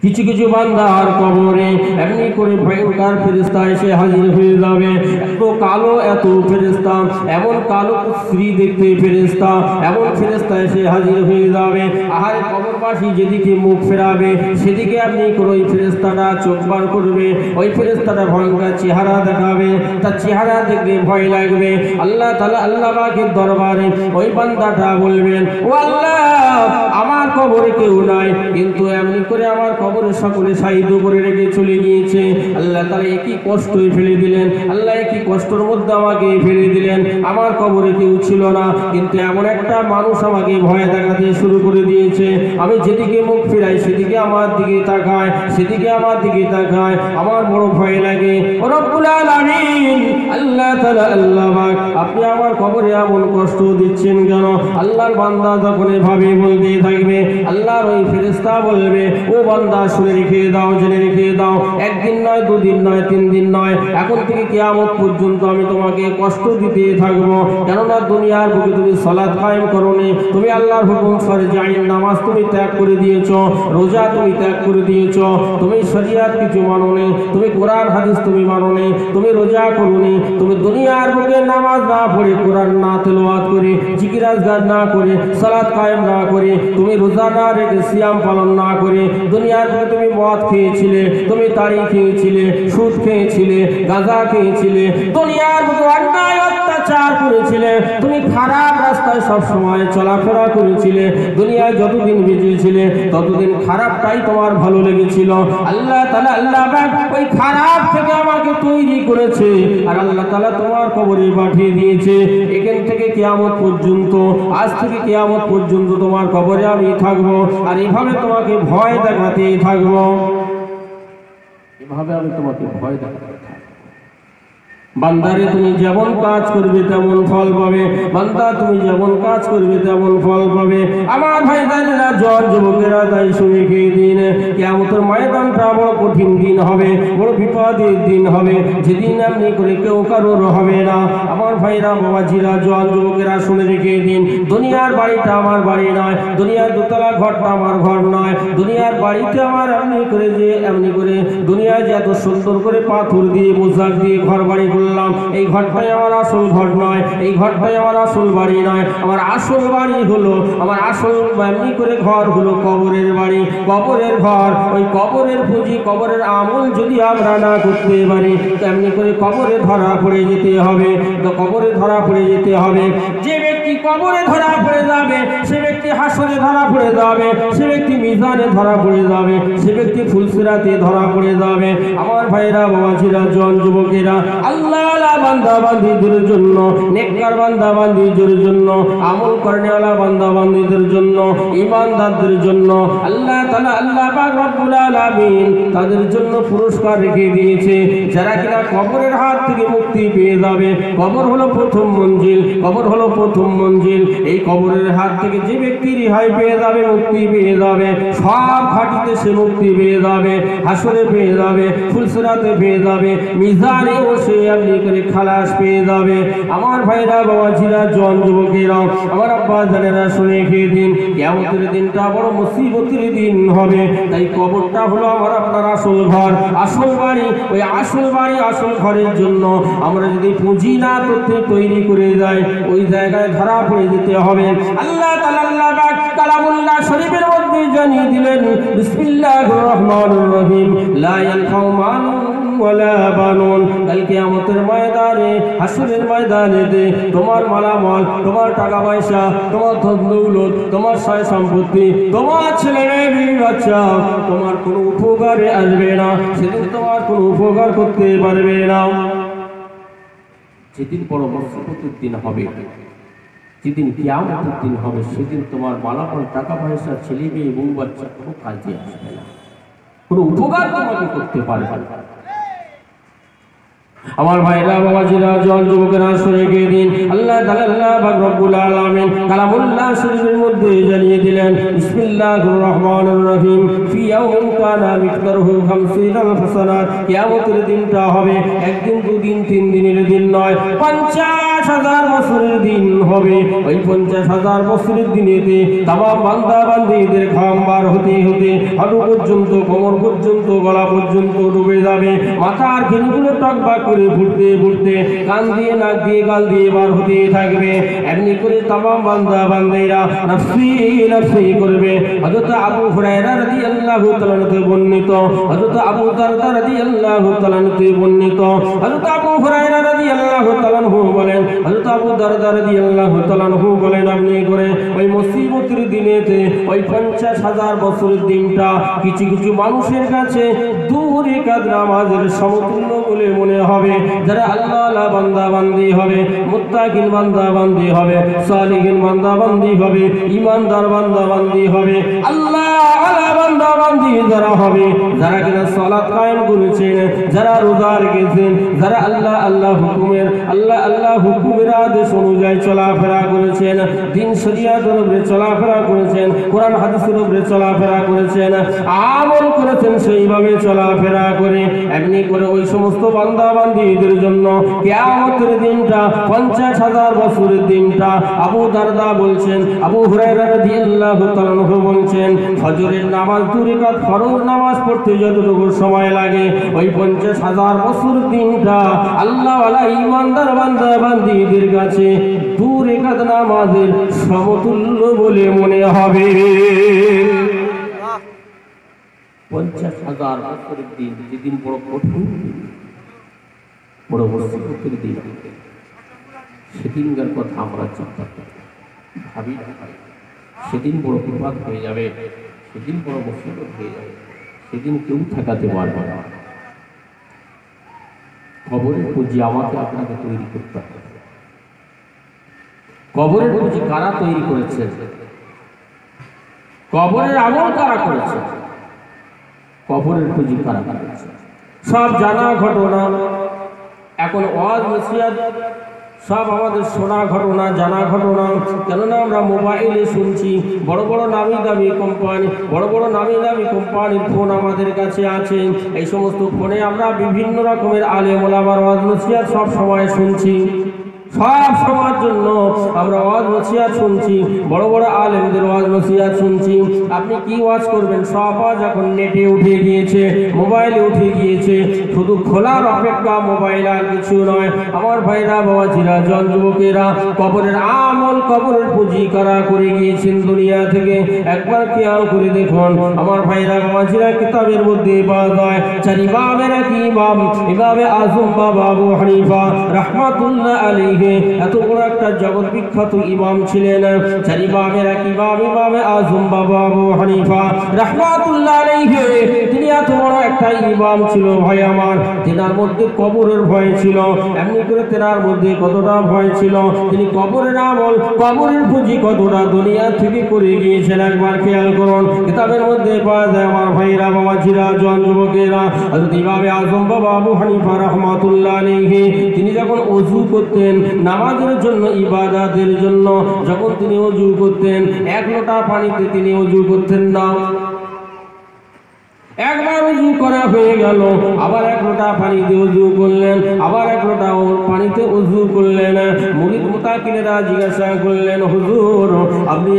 কিছু কিছু বান্দার কবরে এমনি করে ভয়ঙ্কর ফেরেশতা এসে হাজির হয়ে যাবে। এত কালো এত ফেরেশতা, এমন কালো স্ত্রী দেখতে ফেরেশতা, এমন ফেরেশতা এসে হাজির হয়ে যাবে। আহারে কবরবাসী যেদিকে মুখ ফেরাবে সেদিকে আপনি করে ওই ফেরেশতাটা চোখ বার করবে। ওই ফেরেশতাটা ভয়ঙ্কর চেহারা দেখাবে, তার চেহারা দেখলে ভয় লাগবে। আল্লাহ তাআলা আল্লাহ পাকের দরবারে ওই বান্দাটা বলবেন, ও আল্লাহ, আমার কবরে কেউ নাই, কিন্তু এমনি করে আমার কবরে সকলে সাহিত্য করে রেখে চলে গিয়েছে। আল্লাহ তাআলা একই কষ্ট ফেলে দিলেন, আল্লাহ একই কষ্টের মধ্যে আমাকে ফেলে দিলেন। আমার কবরে কেউ ছিল না, কিন্তু এমন একটা মানুষ আমাকে ভয় দেখাতে শুরু করে দিয়েছে। আমি যেদিকে মুখ ফিরাই সেদিকে আমার দিকে তাকায়, সেদিকে আমার দিকে তাকায়, আমার বড় ভয় লাগে। ও রব্বুল আলামিন, আল্লাহ তাআলা আল্লাহ পাক, আপনি আমার কবরে এমন কষ্ট দিচ্ছেন কেন? আল্লাহর বান্দা যখন এভাবে বলতে থাকবে, আল্লাহর ওই ফেরেশতা বলবে, ও বান্দা, শুনে রেখে দাও, জেনে রেখে দাও, একদিন নয়, দুদিন নয়, 3 দিন নয়, এখন থেকে কিয়ামত পর্যন্ত আমি তোমাকে কষ্ট দিতে থাকবো। কেননা দুনিয়ার বুকে তুমি সালাত কায়েম করোনি, তুমি আল্লাহর হুকুম ফরজ আইন নামাজ তুমি ত্যাগ করে দিয়েছো, রোজা তুমি ত্যাগ করে দিয়েছো, তুমি শরিয়াত কিছু মানোনি, তুমি কোরআন হাদিস তুমি মানোনি, তুমি রোজা করোনি, তুমি দুনিয়ার বুকে নামাজ না পড়ে, কোরআন না তেলাওয়াত করে, জিকির আজকার না করে, সালাত কায়েম না করে, তুমি রোজা না রেখে, সিয়াম পালন না করে দুনিয়ার বুকে তুমি মদ খেয়েছিলে, তুমি তাড়ি খেয়েছিলে, সুদ খেয়েছিলে, গাঁজা খেয়েছিলে, দুনিয়ার বুকে অন্যায় অত্যাচার করেছিলে, তুমি খারাপ রাস্তায় সব সময় চলাফেরা করেছিলে, দুনিয়ায় যতদিন বেঁচেছিলে ততদিন খারাপটাই তোমার ভালো লেগেছিল। আল্লাহ তাআলা আল্লাহ পাক ওই খারাপ থেকে আমাকে তৈরি করেছে, আর আল্লাহ তাআলা তোমার কবরে পাঠিয়ে দিয়েছে। এখান থেকে কিয়ামত পর্যন্ত, আজ থেকে কিয়ামত পর্যন্ত তোমার কবরে আমি থাকবো, আর এভাবে তোমাকে ভয় দেখাতেই থাকবো, এভাবে আমি তোমাকে ভয় দেখাতে থাকবো। বান্দারে, তুমি যেমন কাজ করবে তেমন ফল পাবে, বান্দা তুমি যেমন কাজ করবে তেমন ফল পাবে। আমার ভাইজানেরা, জওয়ান যুবকেরা, তাই শুনে খেয়ে দিন, কিয়ামতের ময়দানটা বড় কঠিন দিন হবে, বড় বিপদের দিন হবে, যেদিন এমনি করে কেউ কারোর হবে না। আমার ভাইরা, বাবাজিরা, জওয়ান যুবকেরা, শুনে রেখে দিন, দুনিয়ার বাড়িটা আমার বাড়ি নয়, দুনিয়ার দোতলা ঘরটা আমার ঘর নয়, দুনিয়ার বাড়িতে আমার এমনি করে যে এমনি করে দুনিয়ায় যে এত সুন্দর করে পাথর দিয়ে মোজাক দিয়ে ঘর বাড়ি করলাম, এই ঘরটাই আমার আসল ঘর নয়, এই ঘরটাই আমার আসল বাড়ি নয়। আমার আসল বাড়ি হলো, আমার আসল এমনি করে ঘর হলো কবরের বাড়ি, কবরের ঘর। ওই কবরের পুঁজি, কবরের আমল যদি আমরা না করতে পারি, তেমনি করে কবরে ধরা পড়ে যেতে হবে, তো কবরে ধরা পড়ে যেতে হবে। যে ব্যক্তি কবরে ধরা পড়ে যাবে, সে ব্যক্তি হাসরে ধরা পড়ে যাবে, সে ব্যক্তি মিজানে ধরা পড়ে যাবে, সে ব্যক্তি ফুলসিরাতে ধরা পড়ে যাবে। আমার ভাইরা, বাবাজিরা, জওয়ান যুবকেরা, আল্লাহ বান্দা বান্দীদের জন্য, নেককার বান্দা বান্দীদের জন্য, আমল করেনেওয়ালা বান্দা বান্দীদের জন্য, ঈমানদারদের জন্য আল্লাহ তাআলা আল্লাহ পাক রব্বুল আলামিন তাদের জন্য পুরস্কার রেখে দিয়েছে, যারা কিনা কবরের হাত থেকে মুক্তি পেয়ে যাবে। কবর হলো প্রথম মঞ্জিল, কবর হলো প্রথম মঞ্জিল। এই কবরের হাত থেকে যে ব্যক্তি রেহাই পেয়ে যাবে, মুক্তি পেয়ে যাবে, সব ঘাটিতে সে মুক্তি পেয়ে যাবে, হাসরে পেয়ে যাবে, ফুলসিরাতে পেয়ে যাবে, মিজানে বসে আপনি করে খালাস পেয়ে যাবে। আমার ভাইরা, বাবাজিরা, জওয়ান যুবকেরা, আমার আব্বা জানেরা, শুনে খেয়ে দিন, কিয়ামতের দিনটা বড় মুসিবতের দিন হবে। তাই কবরটা হলো আমার আপনার আসল ঘর, আসল বাড়ি। ওই আসল বাড়ি, আসল ঘরের জন্য আমরা যদি পুঁজি না করতে তৈরি করে যাই, ওই জায়গায় ধরা পড়ে যেতে হবে। আল্লাহ তাআলা আল্লাহ পাক কালামুল্লাহ শরীফের মধ্যে জানিয়ে দিলেন, বিসমিল্লাহির রহমানির রহিম, লা ইয়ানফাউ মালুন ওয়ালা বানুন। কাল কিয়ামতের ময়দানে, হাসরের ময়দানেতে তোমার মালামাল, তোমার টাকা পয়সা, তোমার ধন দৌলত, তোমার সয় সম্পত্তি, তোমার ছেলে মেয়ে, বিবি বাচ্চা তোমার কোনো উপকারে আসবে না। সেদিন তোমার কোনো উপকার করতে পারবে না। যেদিন বড় মুসিবতের দিন হবে, যেদিন কিয়ামতের দিন হবে, সেদিন তোমার মালামাল, টাকা পয়সা, ছেলে মেয়ে, বউ বাচ্চা কোনো কাজে আসবে না, কোনো উপকার তোমাকে করতে পারবে না। আমার ভাইরা, বাবাজিরা, জওয়ান যুবকেরা, শুনে গিয়ে দিন, আল্লাহ তাআলা আল্লাহ পাক রব্বুল আলামিন কালামুল্লাহ শরীফের মধ্যে জানিয়ে দিলেন, বিসমিল্লাহির রহমানির রহিম, ফি ইয়াউমিন কানা মিকদারুহু 50 সানাত। কিয়ামতের দিনটা হবে একদিন, দুদিন, 3 দিনের দিন নয়, 50 50,000 বছরের দিন হবে। ওই 50,000 বছরের দিনেতে তামাম বান্দা বান্দীদের ঘাম বার হতে হতে হাঁটু পর্যন্ত, কোমর পর্যন্ত, গলা পর্যন্ত ডুবে যাবে। মাথার ঘিলগুলো টকবাক করে ফুটতে ফুটতে কান দিয়ে, নাক দিয়ে, গাল দিয়ে বার হতে থাকবে। এমনি করে তামাম বান্দা বান্দীরা নাফসি নাফসি করবে। হযরত আবু হুরায়রা রাদিয়াল্লাহু তাআলা হতে বর্ণিত, হযরত আবু দারদা রাদিয়াল্লাহু তাআলা হতে বর্ণিত, হযরত আবু হুরায়রা রাদিয়াল্লাহু তাআলা বলেন, হযরত আবু দারদা রাদিয়াল্লাহু তাআলা বলেন, আপনি করে ওই মুসিবতের দিনেতে ওই 50,000 বছরের দিনটা কিছু কিছু মানুষের কাছে 2 রাকাত নামাজের সমতুল্য বলে মনে হবে। যারা আল্লাহ বান্দা বান্দি হবে, মুত্তাকিন বান্দা বান্দি হবে, সালিহিন বান্দা বান্দি হবে, ঈমানদার বান্দা বান্দি হবে, আল্লাহ আলা বান্দা বান্দি যারা হবে, যারা কিনা সালাত কায়েম করেছেন, যারা রোজা রেখেছেন, যারা আল্লাহ হুকুমের আদেশ অনুযায়ী চলাফেরা করেছেন, দ্বীন শরিয়াতের উপরে চলাফেরা করেছেন, কোরআন হাদিসের উপরে চলাফেরা করেছেন, আমল করেছেন, সেইভাবে চলাফেরা করে এমনি করে ওই সমস্ত বান্দা বান্দীদের জন্য কিয়ামতের দিনটা 50,000 বছরের দিনটা আবু দারদা বলছেন, আবু হুরায়রা রাদিয়াল্লাহু তাআলা বলছেন, ফজরের নামাজ 2 রাকাত ফরজ নামাজ পড়তে যতটুকু সময় লাগে ওই 50,000 বছর দিনটা আল্লাহ ওয়ালা ঈমানদার বান্দা বান্দীদের কাছে 2 রাকাত নামাজের সমতুল্য বলে মনে হবে। 50,000 বছরের দিন, যেদিন বড় কঠিন, বড় মুসিবতের দিন, সেদিনকার কথা আমরা চিন্তা করি, ভাবি না। সেদিন বড় বিপদ হয়ে যাবে, সেদিন বড় মুসিবত হয়ে যাবে, সেদিন কেউ ঠেকাতে পারবে না। কবরের পুঁজি আমাকে আপনাকে তৈরি করতে হবে। কবরের পুঁজি কারা তৈরি করেছে? কবরের আমল কারা করেছে? কবরের পুঁজি কারা করেছে? সব জানা ঘটনা, এখন ওয়াজ নসিহত সব আমাদের শোনা ঘটনা, জানা ঘটনা। কেননা আমরা মোবাইলে শুনছি, বড় বড় নামি দামি কোম্পানি, বড় বড় নামি দামি কোম্পানির ফোন আমাদের কাছে আছে। এই সমস্ত ফোনে আমরা বিভিন্ন রকমের আলেম ওলামার ওয়াজ নসিহত সব সময় শুনছি। সব সময়ের জন্য আমরা ওয়াজ নসিহত শুনছি, বড় বড় আলেমদের ওয়াজ নসিহত শুনছি। আপনি কি ওয়াজ করবেন? সব ওয়াজ এখন নেটে উঠে গিয়েছে, মোবাইলে উঠে গিয়েছে। শুধু খোলার অপেক্ষা, মোবাইল আর কিছু নয়। আমার ভাইরা, বাবাজিরা, জন যুবকেরা, কবরের আমল, কবরের পুঁজি কারা করে গিয়েছেন দুনিয়া থেকে একবার খেয়াল করে দেখুন। আমার ভাইরা, বাবাজিরা, কিতাবের মধ্যে পাওয়া যায় 4 ইমামের এক ইমাম, ইমামে আযম বাবা আবু হানিফা রাহমাতুল্লাহ আলাইহি, এত বড় একটা জগৎ বিখ্যাত ইমাম ছিলেন। 4 ইমামের এক ইমাম, ইমামে আযম বাবা আবু হানিফা রাহমাতুল্লাহ আলাইহি, তিনি এত বড় একটা ইমাম ছিল ভাই আমার, তেনার মধ্যে কবরের ভয় ছিল। এমনি করে তেনার মধ্যে কতটা ভয় ছিল, তিনি কবরের আমল, কবরের পুঁজি কতটা দুনিয়া থেকে করে গিয়েছেন একবার খেয়াল করুন। কিতাবের মধ্যে পাওয়া যায় আমার ভাইরা, বাবাজিরা, জন যুবকেরা, হযরত ইমামে আযম বাবা আবু হানিফা রাহমাতুল্লাহ আলাইহি, তিনি যখন ওযু করতেন নামাজের জন্য, ইবাদতের জন্য, যখন তিনি ওযু করতেন 1 লোটা পানিতে তিনি ওযু করতেন না। একবার ওযু করা হয়ে গেল, আবার 1 লোটা পানিতে ওযু করলেন, আবার 1 লোটা পানিতে ওযু করলেন। মুরিদ মুতাকিনেরা জিজ্ঞাসা করলেন, হুজুর আপনি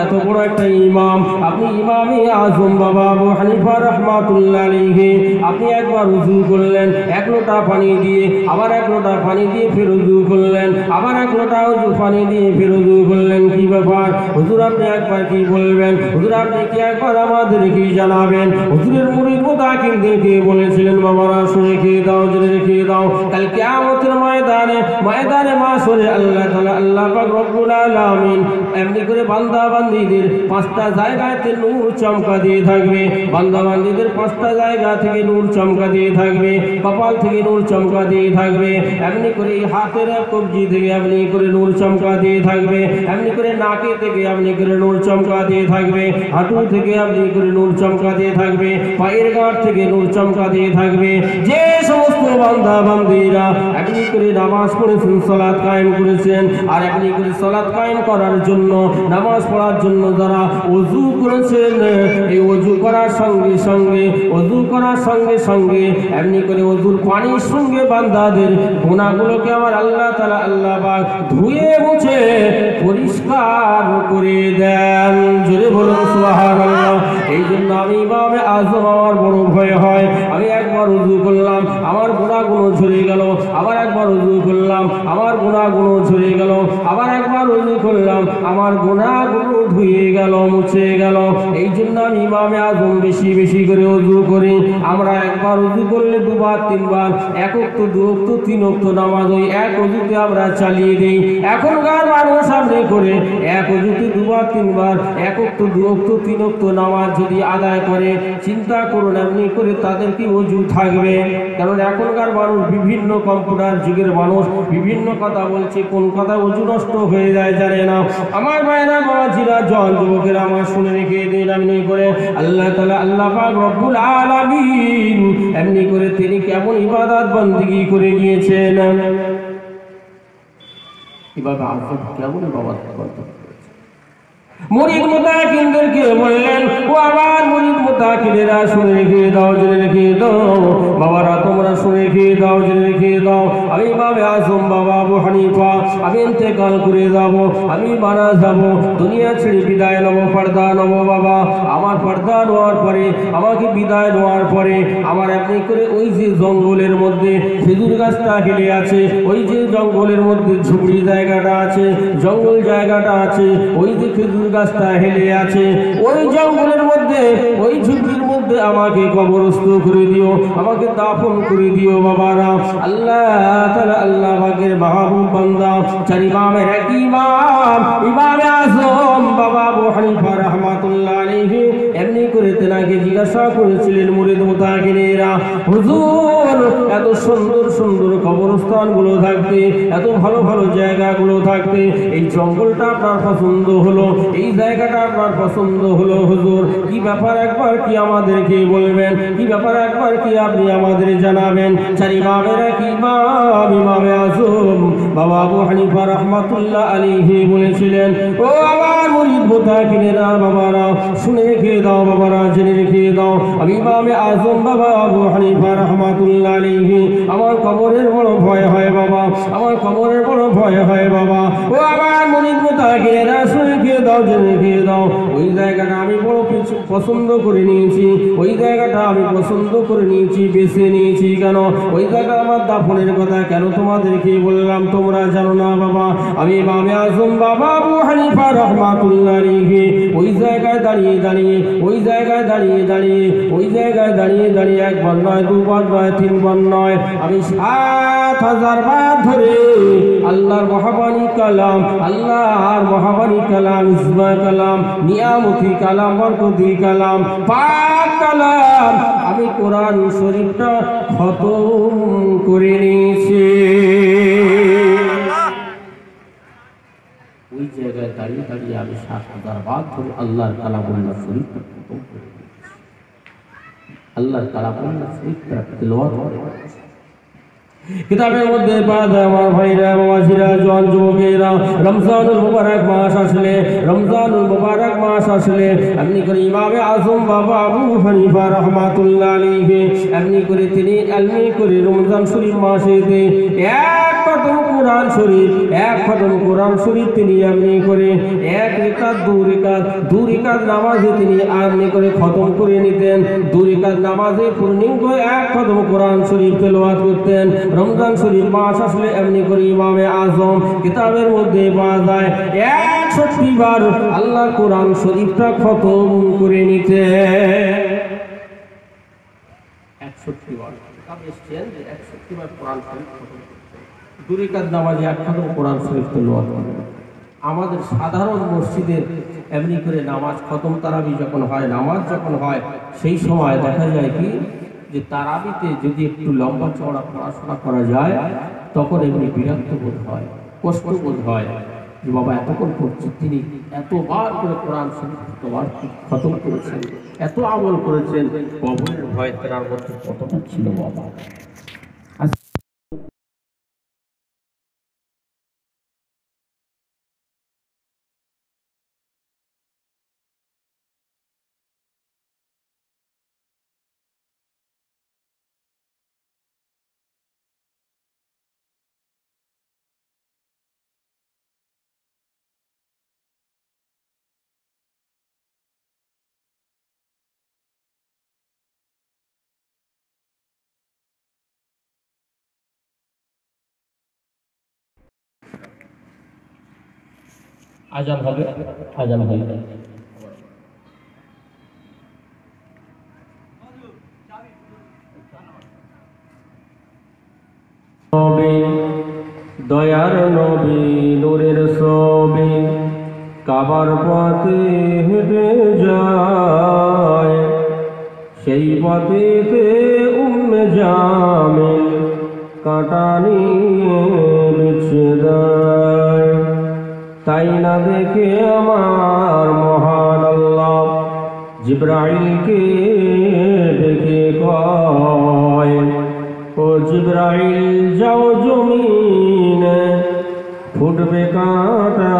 এত বড় একটা ইমাম, আপনি ইমামে আযম বাবা আবু হানিফা রাহমাতুল্লাহ আলাইহি, আপনি একবার ওযু করলেন 1 লোটা পানি দিয়ে, আবার 1 লোটা পানি দিয়ে ফের ওযু করলেন, আবার 1 লোটা পানি দিয়ে ফের ওযু করলেন, কি ব্যাপার হুজুর? আপনি একবার কি বলবেন? হুজুর আপনি কি একবার আমাদের কি জানাবেন? হুজুরের মুরিদ মুতাকিনদেরকে বলেছিলেন, বাবারা শুনে খেয়ে দাও, জেনে রেখে দাও, কাল কিয়ামতের ময়দানে মাশরে আল্লাহ তাআলা, আল্লাহ পাক রব্বুল আলামিন এমনি করে বান্দা বান্দীদের 5টা জায়গাতে নূর চমকা দিয়ে থাকবে। বান্দা বান্দীদের 5টা জায়গা থেকে নূর চমকা দিয়ে থাকবে, কপাল থেকে নূর চমকা দিয়ে থাকবে, এমনি করে হাতের কবজি থেকে এমনি করে নূর চমকা দিয়ে থাকবে, এমনি করে নাকে থেকে এমনি করে নূর চমকা দিয়ে থাকবে, হাঁটু থেকে এমনি করে নূর চমকা দিয়ে থাকবে, পায়ের ভিতর থেকে নূর চমকাতে থাকবে। যে সমস্ত বান্দা বান্দীরা এমনি করে নামাজ পড়েছেন, সালাত কায়েম করেছেন, আর এমনি করে সালাত কায়েম করার জন্য, নামাজ পড়ার জন্য যারা ওযু করেছেন, এই ওযু করার সঙ্গে সঙ্গে এমনি করে ওযুর পানির সঙ্গে বান্দাদের গুনাহগুলোকে আমার আল্লাহ তাআলা আল্লাহ পাক ধুয়ে মুছে পরিষ্কার করে দেন। জোরে বলুন সুবহানাল্লাহ। এই জন্য আমি ইমামে আযম আমার বড় ভয় হয়। আমি একবার ওযু করলাম, আমার গুনাহগুলো ঝরে গেল, আবার একবার ওযু করলাম, আমার গুনাহগুলো ঝরে গেল, আবার একবার ওযু করলাম, আমার গুনাহগুলো ধুয়ে গেল, মুছে গেল। এই জন্য আমি ইমামে আযম বেশি বেশি করে ওযু করি। আমরা একবার ওযু করলে দুবার তিনবার, এক ওয়াক্ত দু ওয়াক্ত তিন ওয়াক্ত নামাজ ওই এক ওযুতে আমরা চালিয়ে দেই। এখনকার মানুষ সামনে করে এক ওযুতে দুবার তিনবার, এক ওয়াক্ত দু ওয়াক্ত তিন ওয়াক্ত নামাজ যদি আদায় করে, চিন্তা করুন এমনি করে তাদের কি ওযু থাকবে? কারণ এখনকার মানুষ বিভিন্ন কম্পিউটার যুগের মানুষ বিভিন্ন কথা বলছে, কোন কথা ওযু নষ্ট হয়ে যায় জানে না। আমার ভাইরা বাবাজিরা জন যুবকেরা আমার শুনে রেখে দিন, এমনি করে আল্লাহ তাআলা আল্লাহ পাক রব্বুল আলামিন এমনি করে তিনি কেমন ইবাদত বندگی করে গিয়েছেন, ইবাদত কেমন ইবাদত করতেন। মুরিদ মুতাকিনদেরকে বললেন, ও আমার মুরিদ মুতাকিনেরা শুনে রেখে দাও, জেনে রেখে দাও, বাবারা তোমরা শুনে রেখে দাও, জেনে রেখে দাও, আমি ইমামে আযম বাবা আবু হানিফা আমি ইন্তেকাল করে যাব, আমি মারা যাব, দুনিয়া ছেড়ে বিদায় নেব, পর্দা নেব। বাবা আমার পর্দা নেওয়ার পরে, আমাকে বিদায় নেওয়ার পরে আমার এমনি করে ওই যে জঙ্গলের মধ্যে খেজুর গাছটা হেলে আছে, ওই যে জঙ্গলের মধ্যে ঝুপড়ি জায়গাটা আছে, জঙ্গল জায়গাটা আছে, ওই যে খেজুর গাছটা হেলে আছে, ওই জঙ্গলের মধ্যে ওই ঝুপড়ির মধ্যে আমাকে কবরস্থ করে দিও, আমাকে দাফন করে দিও। বাবারা আল্লাহ তাআলা আল্লাহ পাকের মাহবুব বান্দা চার ইমামের এক ইমাম ইমামে আযম বাবা আবু হানিফা রাহমাতুল্লাহ আলাইহি এমনি করে তেনাকে জিজ্ঞাসা করেছিলেন মুরিদ মুতাকিনেরা, হুজুর এত সুন্দর সুন্দর কবরস্থানগুলো থাকতে, এত ভালো ভালো জায়গাগুলো থাকতে, এই জঙ্গলটা আপনার পছন্দ হলো, এই জায়গাটা আপনার পছন্দ হলো, হুজুর কি ব্যাপার একবার কি আমাদেরকে বলবেন, কি ব্যাপার একবার কি আপনি আমাদের জানাবেন। চার ইমামের এক ইমাম ইমামে আযম বাবা আবু হানিফা রাহমাতুল্লাহ আলাইহি বলেছিলেন, ও আমার মুরিদ মুতাকিনেরা বাবারা শুনে রেখে দাও, বাবারা জেনে রেখে দাও, আমি ইমামে আযম বাবা আবু হানিফা রাহমাতুল্লাহ আলাইহি আমার কবরের বড় ভয় হয় বাবা, আমার কবরের বড় ভয় হয় বাবা। ও আমার মুরিদ মুতাকিনেরা শুনে রেখে দাও, জেনে রেখে দাও, ওই জায়গাটা আমি বড় কিছু পছন্দ করে নিয়েছি, ওই জায়গাটা আমি পছন্দ করে নিয়েছি, বেছে নিয়েছি। কেন? ওই জায়গা আমার দাফনের কথা কেন তোমাদেরকে বললাম তোমরা জানো না বাবা। আমি ইমামে আযম বাবা আবু হানিফা রাহমাতুল্লাহ আলাইহি ওই জায়গায় দাঁড়িয়ে দাঁড়িয়ে, ওই জায়গায় দাঁড়িয়ে দাঁড়িয়ে, ওই জায়গায় দাঁড়িয়ে দাঁড়িয়ে একবার নয়, দুবার নয়, তিনবার নয়, আমি ৭,০০০ বার ধরে আল্লাহর মহাবাণী কালাম, আল্লাহর মহাবাণী কালাম, ইসমা কালাম, নিয়ামতি কালাম, বরকতি কালাম, পাক কালাম আমি কোরআন শরীফটা খতম করে নিয়েছি। ওই জায়গায় দাঁড়িয়ে দাঁড়িয়ে আমি ৭,০০০ বার ধরে আল্লাহর কালামুল্লাহ শরীফটা খতম করে নিয়েছি, আল্লাহর কালামুল্লাহ শরীফটা তেলাওয়াত করে নিয়েছি। কিতাবের মধ্যে পাওয়া যায় আমার ভাইরা বাবাজিরা জওয়ান যুবকেরা, রমজানুল মুবারক মাস আসলে, রমজানুল মুবারক মাস আসলে এমনি করে ইমামে আযম বাবা আবু হানিফা রাহমাতুল্লাহ আলাইহি এমনি করে তিনি এমনি করে রমজান শরীফ মাসেতে এক খতম কোরআন শরীফ, এক খতম কোরআন শরীফ তিনি এমনি করে এক রিকাত দু রিকাত নামাজে তিনি এমনি করে খতম করে নিতেন। দু রিকাত নামাজে পূর্ণাঙ্গ এক খতম কোরআন শরীফ তেলাওয়াত করতেন। রমজান শরীফ মাস আসলে এমনি করে ইমামে আযম কিতাবের মধ্যে পাওয়া যায় ৬১ বার আল্লাহর কোরআন শরীফটা খতম করে নিতে। ৬১ বার এসেছেন যে ৬১ বার কোরআন শরীফ খতম করতেন। দু রিকাত নামাজে এক খতম কোরআন শরীফ তেলাওয়াত করতেন। আমাদের সাধারণ মসজিদের এমনি করে নামাজ খতম তারাবি যখন হয়, নামাজ যখন হয়, সেই সময় দেখা যায় কি যে তারাবিতে যদি একটু লম্বা চওড়া পড়াশোনা করা যায় তখন এমনি বিরক্ত বোধ হয়, কষ্ট বোধ হয় যে বাবা এতক্ষণ পড়ছি, তিনি এতবার করে কোরআন শরীফ খতম করেছেন, এত আমল করেছেন, কবরের ভয় তার মধ্যে কতটা ছিল বাবা। আজান হবে, আজান হবে। দয়ার নবী নূরের ছবি কাবার পথে হেঁটে যায়, সেই পথেতে উম্মে জামিল কাঁটা নিয়ে বিছে দেয়। তাই না দেখে আমার মহান আল্লাহ জিবরাইলকে ডেকে কয়, ও জিবরাইল যাও জমিনে, ফুটবে কাঁটা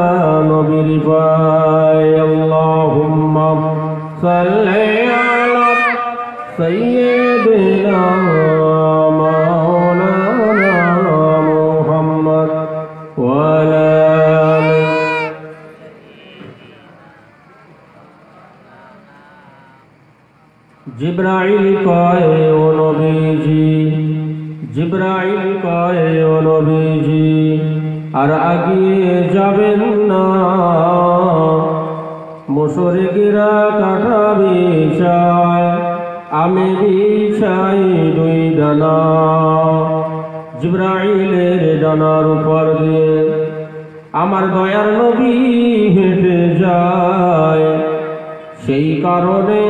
নবীর পায়। আল্লাহুম্মা সাল্লি আলা সাইয়্যিদিনা মাওলানা মুহাম্মদ ওয়া আলা জিবরাইল কয় ও নবীজি, জিবরাইল কয় ও নবীজি আর আগিয়ে যাবেন না, মুশরিকরা কাঁটা বিছায়, আমি বিছাই দুই ডানা। জিবরাইলের ডানার উপর দিয়ে আমার দয়ার নবী হেঁটে যায়, সেই কারণে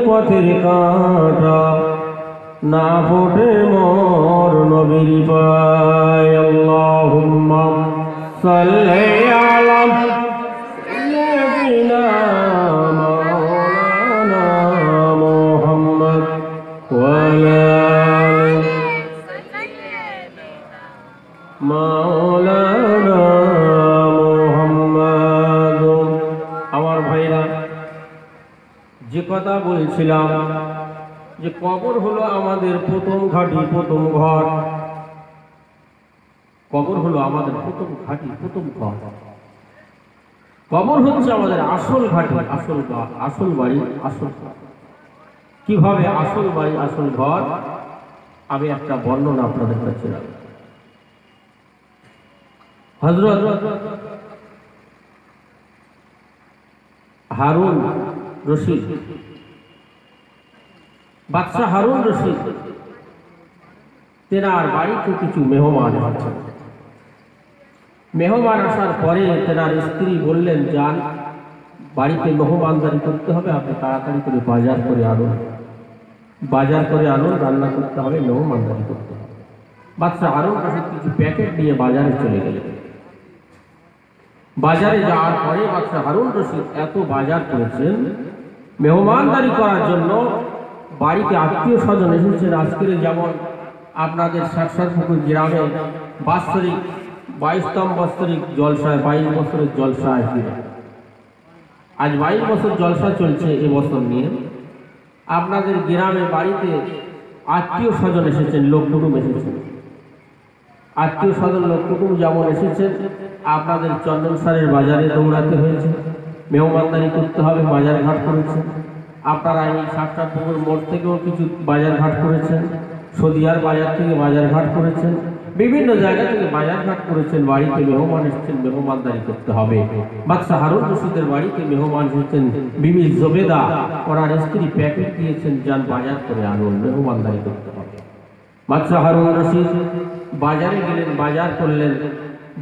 পথের কাঁটা না ফোটে মোর নবীর পায়। আল্লাহুম্মা সাল্লি আলা সাইয়্যিদিনা মাওলানা মুহাম্মদ ওয়া আলা মাওলানা মুহাম্মদ। আমার ভাইরা, যে কথা বলছিলাম যে কবর হলো আমাদের প্রথম ঘাঁটি, প্রথম ঘর। কবর হলো আমাদের প্রথম ঘাঁটি, প্রথম ঘর। কবর হচ্ছে আমাদের আসল ঘাঁটি, আসল ঘর, আসল বাড়ি, আসল ঘর। কিভাবে আসল বাড়ি, আসল ঘর, আমি একটা বর্ণনা আপনাদের কাছে রাখি। হযরত হারুন রশিদ, বাদশাহ হারুন রশিদ, তেনার বাড়িতে কিছু মেহমান আসছেন। মেহমান আসার পরে তেনার স্ত্রী বললেন, যান, বাড়িতে মেহমানদারি করতে হবে, আপনি তাড়াতাড়ি করে বাজার করে আনুন, বাজার করে আনুন, রান্না করতে হবে, মেহমানদারি করতে হবে। বাদশাহ হারুন রশিদ কিছু প্যাকেট নিয়ে বাজারে চলে গেলেন। বাজারে যাওয়ার পরে বাদশাহ হারুন রশিদ এত বাজার করেছেন মেহমানদারি করার জন্য। বাড়িতে আত্মীয় স্বজন এসেছেন। আজকের যেমন আপনাদের শাকসারপুকুর গ্রামে বাৎসরিক 22তম বাৎসরিক জলসায়, 22 বছরের জলসা আসবে। আজ 22 বছর জলসা চলছে এবছর নিয়ে। আপনাদের গ্রামে বাড়িতে আত্মীয় স্বজন এসেছেন, লোক কুটুম এসেছেন। আত্মীয় স্বজন লোক কুটুম যেমন এসেছেন, আপনাদের চন্দনসারের বাজারে দৌড়াতে হয়েছে, মেহমানদারি করতে হবে, বাজার ঘাট করেছেন। আপনারা এই শাকসারপুকুর মোড় থেকেও কিছু বাজার ঘাট করেছেন, সদিয়ার বাজার থেকে বাজার ঘাট করেছেন, বিভিন্ন জায়গা থেকে বাজার ঘাট করেছেন। বাড়িতে মেহমান এসেছেন, মেহমানদারি করতে হবে। বাদশাহ হারুন রশিদের বাড়িতে মেহমান এসেছেন, বিবি জবেদা ওনার স্ত্রী প্যাকেট দিয়েছেন, যান বাজার করে আনুন, মেহমানদারি করতে হবে। বাদশাহ হারুন রশিদ বাজারে গেলেন, বাজার করলেন।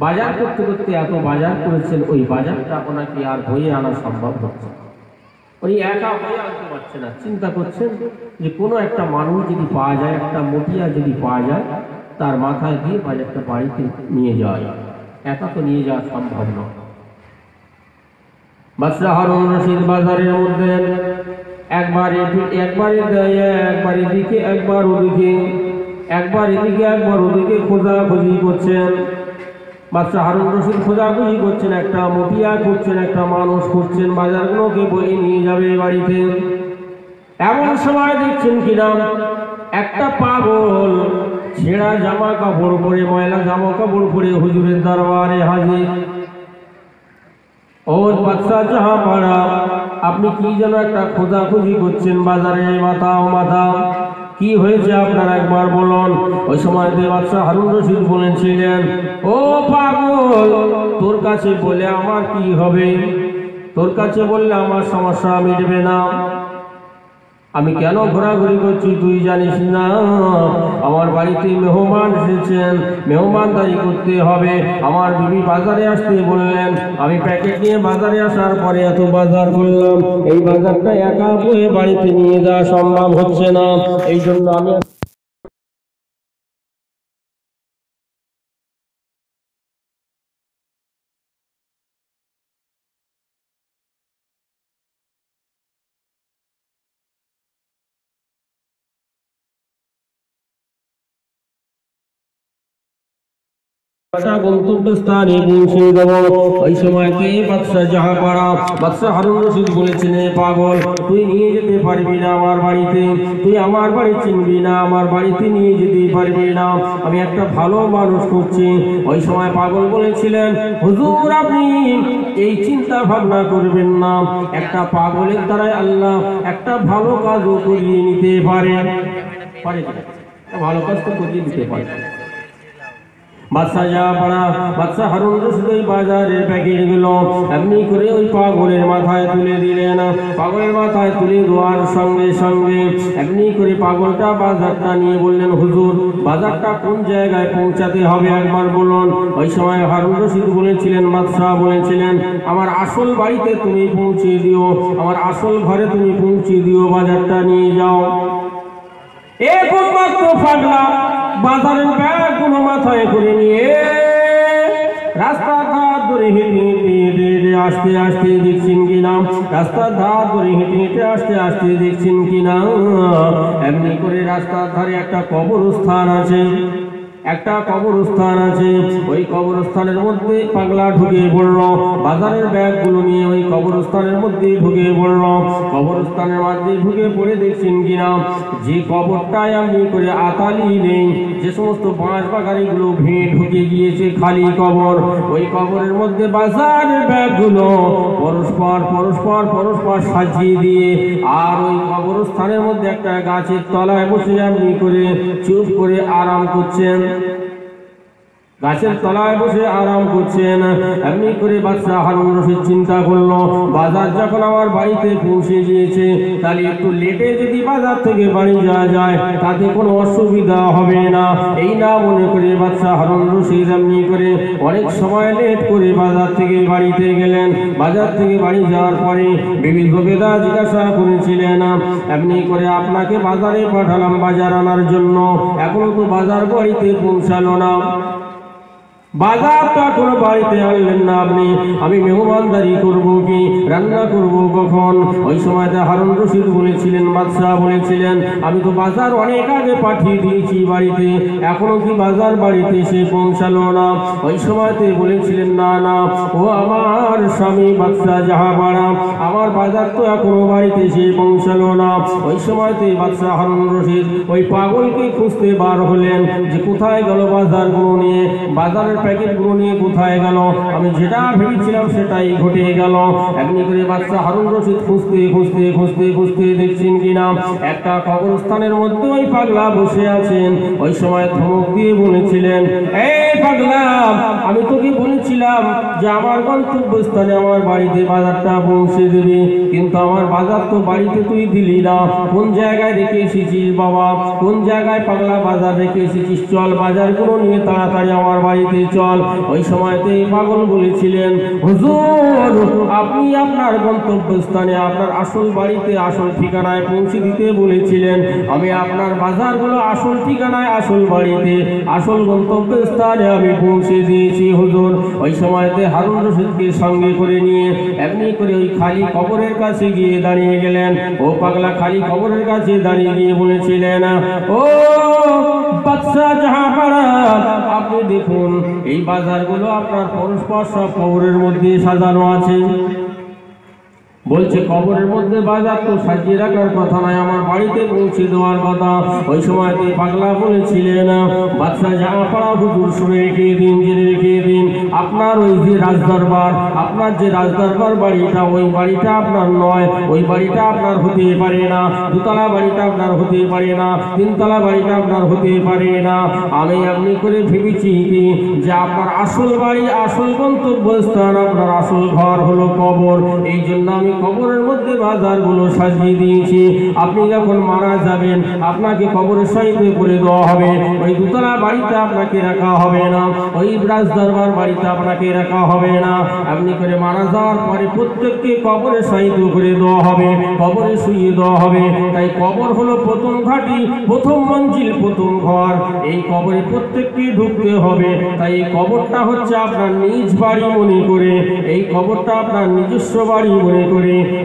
বাজার করতে করতে এত বাজার করেছেন, ওই বাজারটা ওনাকে আর বয়ে আনা সম্ভব হচ্ছে না। উনি একা বয়ে আনতে পারছে না। চিন্তা করছেন যে কোনো একটা মানুষ যদি পাওয়া যায়, একটা মটিয়া যদি পাওয়া যায়, তার মাথায় দিয়ে বাজারটা বাড়িতে নিয়ে যাওয়া যায়। একা তো নিয়ে যাওয়া সম্ভব নয়। বাদশাহ হারুন রশিদ বাজারের মধ্যে একবার একবার এদিকে একবার ওদিকে, একবার এদিকে একবার ওদিকে খোঁজাখুঁজি করছেন। বাদশাহ হারুন রশিদ খোঁজাখুঁজি করছেন, একটা মতিয়া খুঁজছেন, একটা মানুষ খুঁজছেন বাজারগুলোকে বয়ে নিয়ে যাবে বাড়িতে। এমন সময় দেখছেন কিনা একটা পাগল ছেঁড়া জামা কাপড় পরে, ময়লা জামা কাপড় পরে হুজুরের দরবারে হাজির। ও বাদশাহ জাহাপাড়া, আপনি কি যেন একটা খোঁজাখুঁজি করছেন বাজারে, মাথা ও মাথা, কি হয়েছে আপনার একবার বলুন। ওই সময় বাদশাহ হারুন রশিদ বলেছিলেন, ও পাগল, তোর কাছে বলে আমার কি হবে? তোর কাছে বললে আমার সমস্যা মিটবে না। আমি কেন ঘোরাঘুরি করছি তুই জানিস না? আমার বাড়িতে মেহমান এসেছেন, মেহমানদারি করতে হবে। আমার বিবি বাজারে আসতে বললেন, আমি প্যাকেট নিয়ে বাজারে আসার পরে এত বাজার করলাম, এই বাজারটা একা বয়ে বাড়িতে নিয়ে যাওয়া সম্ভব হচ্ছে না। এই জন্য আমি গন্তব্যস্থানে পৌঁছে দেব। ওই সময়তে বাদশাহ জাহাপাড়া, বাদশাহ হারুন রশিদ বলেছেন, পাগল, তুই নিয়ে যেতে পারবি না আমার বাড়িতে, তুই আমার বাড়ি চিনবি না, আমার বাড়িতে নিয়ে যেতে পারবি না, আমি একটা ভালো মানুষ খুঁজছি। ওই সময় পাগল বলেছিলেন, হুজুর আপনি এই চিন্তা ভাবনা করবেন না, একটা পাগলের দ্বারাই আল্লাহ একটা ভালো কাজও করিয়ে নিতে পারে। ভালো কাজ তো করিয়ে নিতে পারে। বাদশাহ জাহাপাড়া, বাদশাহ হারুন রশিদ ওই বাজারের প্যাকেটগুলো এমনি করে ওই পাগলের মাথায় তুলে দিলেন। পাগলের মাথায় তুলে দেওয়ার সঙ্গে সঙ্গে এমনি করে পাগলটা বাজারটা নিয়ে বললেন, হুজুর বাজারটা কোন জায়গায় পৌঁছাতে হবে একবার বলুন। ওই সময় হারুন রশিদ বলেছিলেন, বাদশাহ বলেছিলেন, আমার আসল বাড়িতে তুমি পৌঁছে দিও, আমার আসল ঘরে তুমি পৌঁছে দিও, বাজারটা নিয়ে যাও। একমাত্র পাগলা বাজারের ব্যাগগুলো মাথায় করে নিয়ে রাস্তার ধার ধরে হেঁটে হেঁটে আসতে আসতে দেখছেন কিনা, রাস্তার ধার ধরে হেঁটে হেঁটে আসতে আসতে দেখছেন কিনা এমনি করে রাস্তার ধারে একটা কবরস্থান আছে, একটা কবরস্থান আছে। ওই কবরস্থানের মধ্যে পাগলা ঢুকে পড়ল, বাজারের ব্যাগগুলো নিয়ে ওই কবরস্থানের মধ্যে ঢুকে পড়ল। কবরস্থানের মধ্যে ঢুকে পড়ে দেখছেন কিনা যে কবরটায় এমনি করে আতালি নেই, যে সমস্ত বাঁশ বাগারিগুলো ভেঙে ঢুকে গিয়েছে, খালি কবর। ওই কবরের মধ্যে বাজারের ব্যাগগুলো পরস্পর পরস্পর পরস্পর সাজিয়ে দিয়ে, আর ওই কবরস্থানের মধ্যে একটা গাছের তলায় বসে এমনি করে চুপ করে আরাম করছেন, গাছের তলায় বসে আরাম করছেন। এমনি করে বাদশাহ হারুন রশিদ চিন্তা করলো, বাজার যখন আমার বাড়িতে পৌঁছে গিয়েছে, তাহলে একটু লেটে যদি বাজার থেকে বাড়ি যাওয়া যায় তাতে কোনো অসুবিধা হবে না। এই না মনে করে বাদশাহ হারুন রশিদ এমনি করে অনেক সময় লেট করে বাজার থেকে বাড়িতে গেলেন। বাজার থেকে বাড়ি যাওয়ার পরে বিবি জুবেদা জিজ্ঞাসা করেছিলেন, এমনি করে আপনাকে বাজারে পাঠালাম বাজার আনার জন্য, এখনো তো বাজার বাড়িতে পৌঁছালো না, বাজার তো এখনো বাড়িতে আনলেন না আপনি, আমি মেহমানদারি করবো কি, রান্না করবো কখন? ওই সময়তে হারুন রশিদ বলেছিলেন, বাদশাহ বলেছিলেন, আমি তো বাজার অনেক আগে পাঠিয়ে দিয়েছি বাড়িতে, এখনো কি বাজার বাড়িতে এসে পৌঁছালো না? ওই সময়তে বলেছিলেন, না না, ও আমার স্বামী বাদশাহ জাহাপাড়া, আমার বাজার তো এখনো বাড়িতে এসে পৌঁছালো না। ওই সময়তে বাদশাহ হারুন রশিদ ওই পাগলকে খুঁজতে বার হলেন যে কোথায় গেল বাজারগুলো নিয়ে, বাজারের প্যাকেটগুলো নিয়ে কোথায় গেল? আমি যেটা ভেবেছিলাম সেটাই ঘটে গেল। এমনি করে বাদশাহ হারুন রশিদ খুঁজতে খুঁজতে খুঁজতে খুঁজতে দেখছেন কিনা একটা কবরস্থানের মধ্যে ওই পাগলা বসে আছেন। ওই সময় ধমক দিয়ে বলেছিলেন, এই পাগলা, আমি তোকে বলেছিলাম যে আমার গন্তব্যস্থানে আমার বাড়িতে বাজারটা পৌঁছে দিবি, কিন্তু আমার বাজার তো বাড়িতে তুই দিলি না, কোন জায়গায় রেখে এসেছিস বাবা? কোন জায়গায় পাগলা বাজার রেখে এসেছিস? চল বাজারগুলো নিয়ে তাড়াতাড়ি আমার বাড়িতে চল। ওই সময়তে পাগল বলেছিলেন, হুজুর আপনি আপনার গন্তব্যস্থানে আপনার আসল বাড়িতে আসল ঠিকানায় পৌঁছে দিতে বলেছিলেন, আমি আপনার বাজারগুলো আসল ঠিকানায় আসল বাড়িতে আসল গন্তব্যস্থানে আমি পৌঁছে দিয়েছি হুজুর। ওই সময়তে হারুন রশিদকে সঙ্গে করে নিয়ে এমনি করে ওই খালি কবরের কাছে গিয়ে দাঁড়িয়ে গেলেন। ও পাগলা খালি কবরের কাছে দাঁড়িয়ে গিয়ে বলেছিলেন, ও বাদশা জাহাপাড়া, আপনি দেখুন এই বাজারগুলো আপনার পরস্পর সব কবরের মধ্যে সাজানো আছে। বলছে কবরের মধ্যে বাজার তো সাজিয়ে রাখার কথা নয়, আমার বাড়িতে পৌঁছে দেওয়ার কথা। ওই সময়তে পাগলা বলেছিলেন, বাদশা জাহাপাড়া হুজুর শুনে রেখে দিন, জেনে রেখে দিন, আপনার ওই যে রাজদরবার, আপনার যে রাজদরবার বাড়িটা, ওই বাড়িটা আপনার নয়, ওই বাড়িটা আপনার হতে পারে না, দুতলা বাড়িটা আপনার হতে পারে না, তিনতলা বাড়িটা আপনার হতে পারে না। আমি এমনি করে ভেবেছি কি যে আপনার আসল বাড়ি আসল গন্তব্যস্থান আপনার আসল ঘর হলো কবর, এই জন্য আমি কবরের মধ্যে বাজারগুলো সাজিয়ে দিয়েছি। আপনি যখন মারা যাবেন আপনাকে কবরের সাইতে করে দেওয়া হবে, ওই দুতলা বাড়িতে আপনাকে রাখা হবে না, ওই রাজদরবার বাড়িতে আপনাকে রাখা হবে না। আপনি করে মারা যাওয়ার পরে প্রত্যেককে কবরের সাইতে করে দেওয়া হবে, কবরে শুইয়ে দেওয়া হবে। তাই কবর হলো প্রথম ঘাঁটি, প্রথম মঞ্জিল, প্রথম ঘর। এই কবরে প্রত্যেককে ঢুকতে হবে। তাই এই কবরটা হচ্ছে আপনার নিজ বাড়ি মনে করে, এই কবরটা আপনার নিজস্ব বাড়ি মনে করে,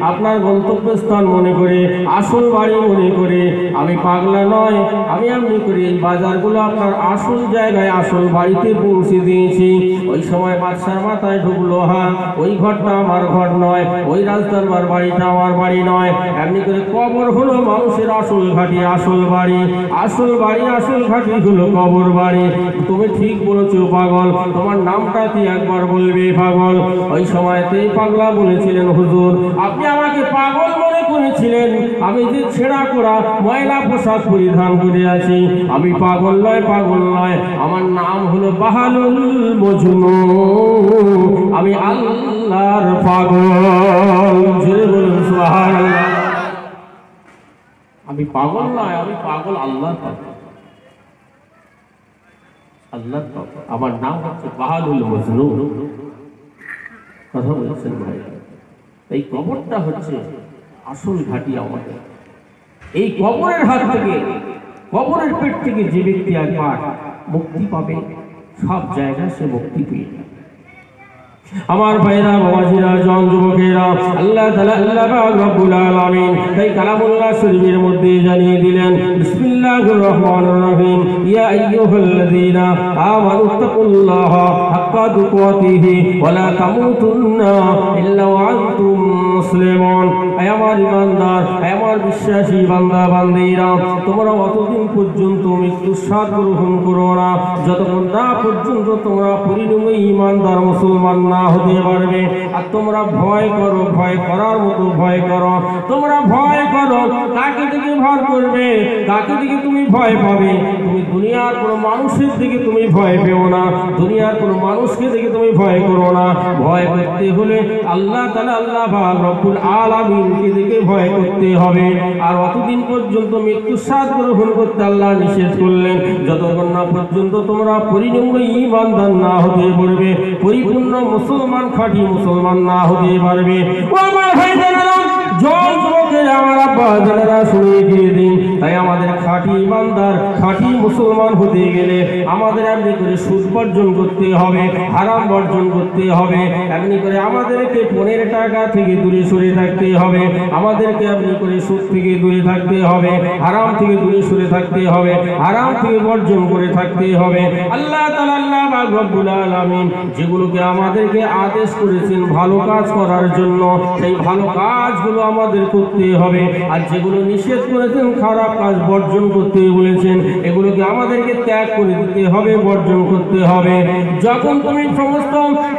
আপনার গন্তব্যস্থান মনে করে, আসল বাড়ি মনে করে। আমি পাগলা নয়, আমি এমনি করে এই বাজারগুলো আপনার আসল জায়গায় আসল বাড়িতে পৌঁছে দিয়েছি। ওই সময় বাদশার মাথায় ঢুকলো, হ্যাঁ ওই ঘরটা আমার ঘর নয়, ওই রাজদরবার বাড়িটা আমার বাড়ি নয়। এমনি করে কবর হলো মানুষের আসল ঘাঁটি, আসল বাড়ি, আসল বাড়ি আসল ঘাঁটি হলো কবর বাড়ি। তুমি ঠিক বলেছো পাগল, তোমার নামটা কি একবার বলবে পাগল? ওই সময়তেই পাগলা বলেছিলেন, হুজুর আপনি আমাকে পাগল মনে করেছিলেন, আমি যে ছেঁড়া করা ময়লা পোশাক পরিধান করে আছি, আমি পাগল নয়, পাগল নয়, আমার নাম হলো বাহালুল মজনু, আমি আল্লাহর পাগল। জোরে বলুন সুবহানাল্লাহ। আমি পাগল নয়, আমি পাগল আল্লাহর পাগল, আল্লাহর পাগল, আমার নাম হচ্ছে বাহালুল মজনু। কথা বলছেন ভাই? এই কবরটা হচ্ছে আসল ঘাঁটি আমাদের। এই কবরের হাত থেকে, কবরের পেট থেকে যে ব্যক্তি একবার মুক্তি পাবে, সব জায়গায় সে মুক্তি পেয়ে যাবে। আমার ভাইরা, বাবাজিরা, জন যুবকেরা, আল্লাহ তাআলা আল্লাহ পাক রব্বুল আলামিন তাই কালামুল্লাহ শরীফের মধ্যে জানিয়ে দিলেন, বিসমিল্লাহির রহমানির রহিম, ইয়া আইয়ুহাল্লাযীনা আমানুত্তাকুল্লাহা হাক্কা তুকাতিহি ওয়া লা তামুতুন্না ইল্লা ওয়া আনতুম মুসলিমুন। হে আমার ঈমানদার, হে আমার বিশ্বাসী বান্দা বান্দীরা, তোমরা অতদিন পর্যন্ত মৃত্যুর স্বাদ গ্রহণ করো না যতক্ষণ না পর্যন্ত তোমরা পরিণত ঈমানদার মুসলমান না হতে পারবে। আর তোমরা ভয় করো, ভয় করার মতো ভয় করো, তোমরা ভয় করো। কাকে দিকে ভয় করবে, কাকে দিকে তুমি ভয় পাবে? তুমি দুনিয়ার কোনো মানুষের দিকে তুমি ভয় পেও না, দুনিয়ার কোনো মানুষকে দিকে তুমি ভয় করো না। ভয় করতে হলে আল্লাহ তাআলা আল্লাহ পাক রব্বুল আলামিনকে দিকে ভয় করতে হবে। আর অতদিন পর্যন্ত মৃত্যুর স্বাদ গ্রহণ করতে আল্লাহ নিষেধ করলেন যতক্ষণ না পর্যন্ত তোমরা পরিণত ঈমানদার না হতে পারবে, পরিপূর্ণ মুসলমান, খাঁটি মুসলমান না হতে পারবে। ও আমার ভাইদেরা, জল যুবকেরা, আমার আব্বা যারা শুনে দিয়ে দিন। তাই আমাদের খাঁটি ঈমানদার, খাঁটি মুসলমান হতে গেলে আমাদের এমনি করে সুদ বর্জন করতে হবে, হারাম বর্জন করতে হবে। এমনি করে আমাদেরকে 15 টাকা থেকে দূরে সরে থাকতে হবে, আমাদেরকে এমনি করে সুদ থেকে দূরে থাকতে হবে, হারাম থেকে দূরে সরে থাকতে হবে, হারাম থেকে বর্জন করে থাকতে হবে। আল্লাহ তাআলা আল্লাহ পাক রব্বুল আলামিন যেগুলোকে আমাদেরকে আদেশ করেছেন ভালো কাজ করার জন্য, সেই ভালো কাজগুলো আমাদের করতে হবে। আর যেগুলো নিষেধ করেছেন খারাপ কাজ বর্জন করতে বলেছেন, এগুলোকে আমাদেরকে ত্যাগ করে দিতে হবে, বর্জন করতে হবে। যখন তুমি সমস্ত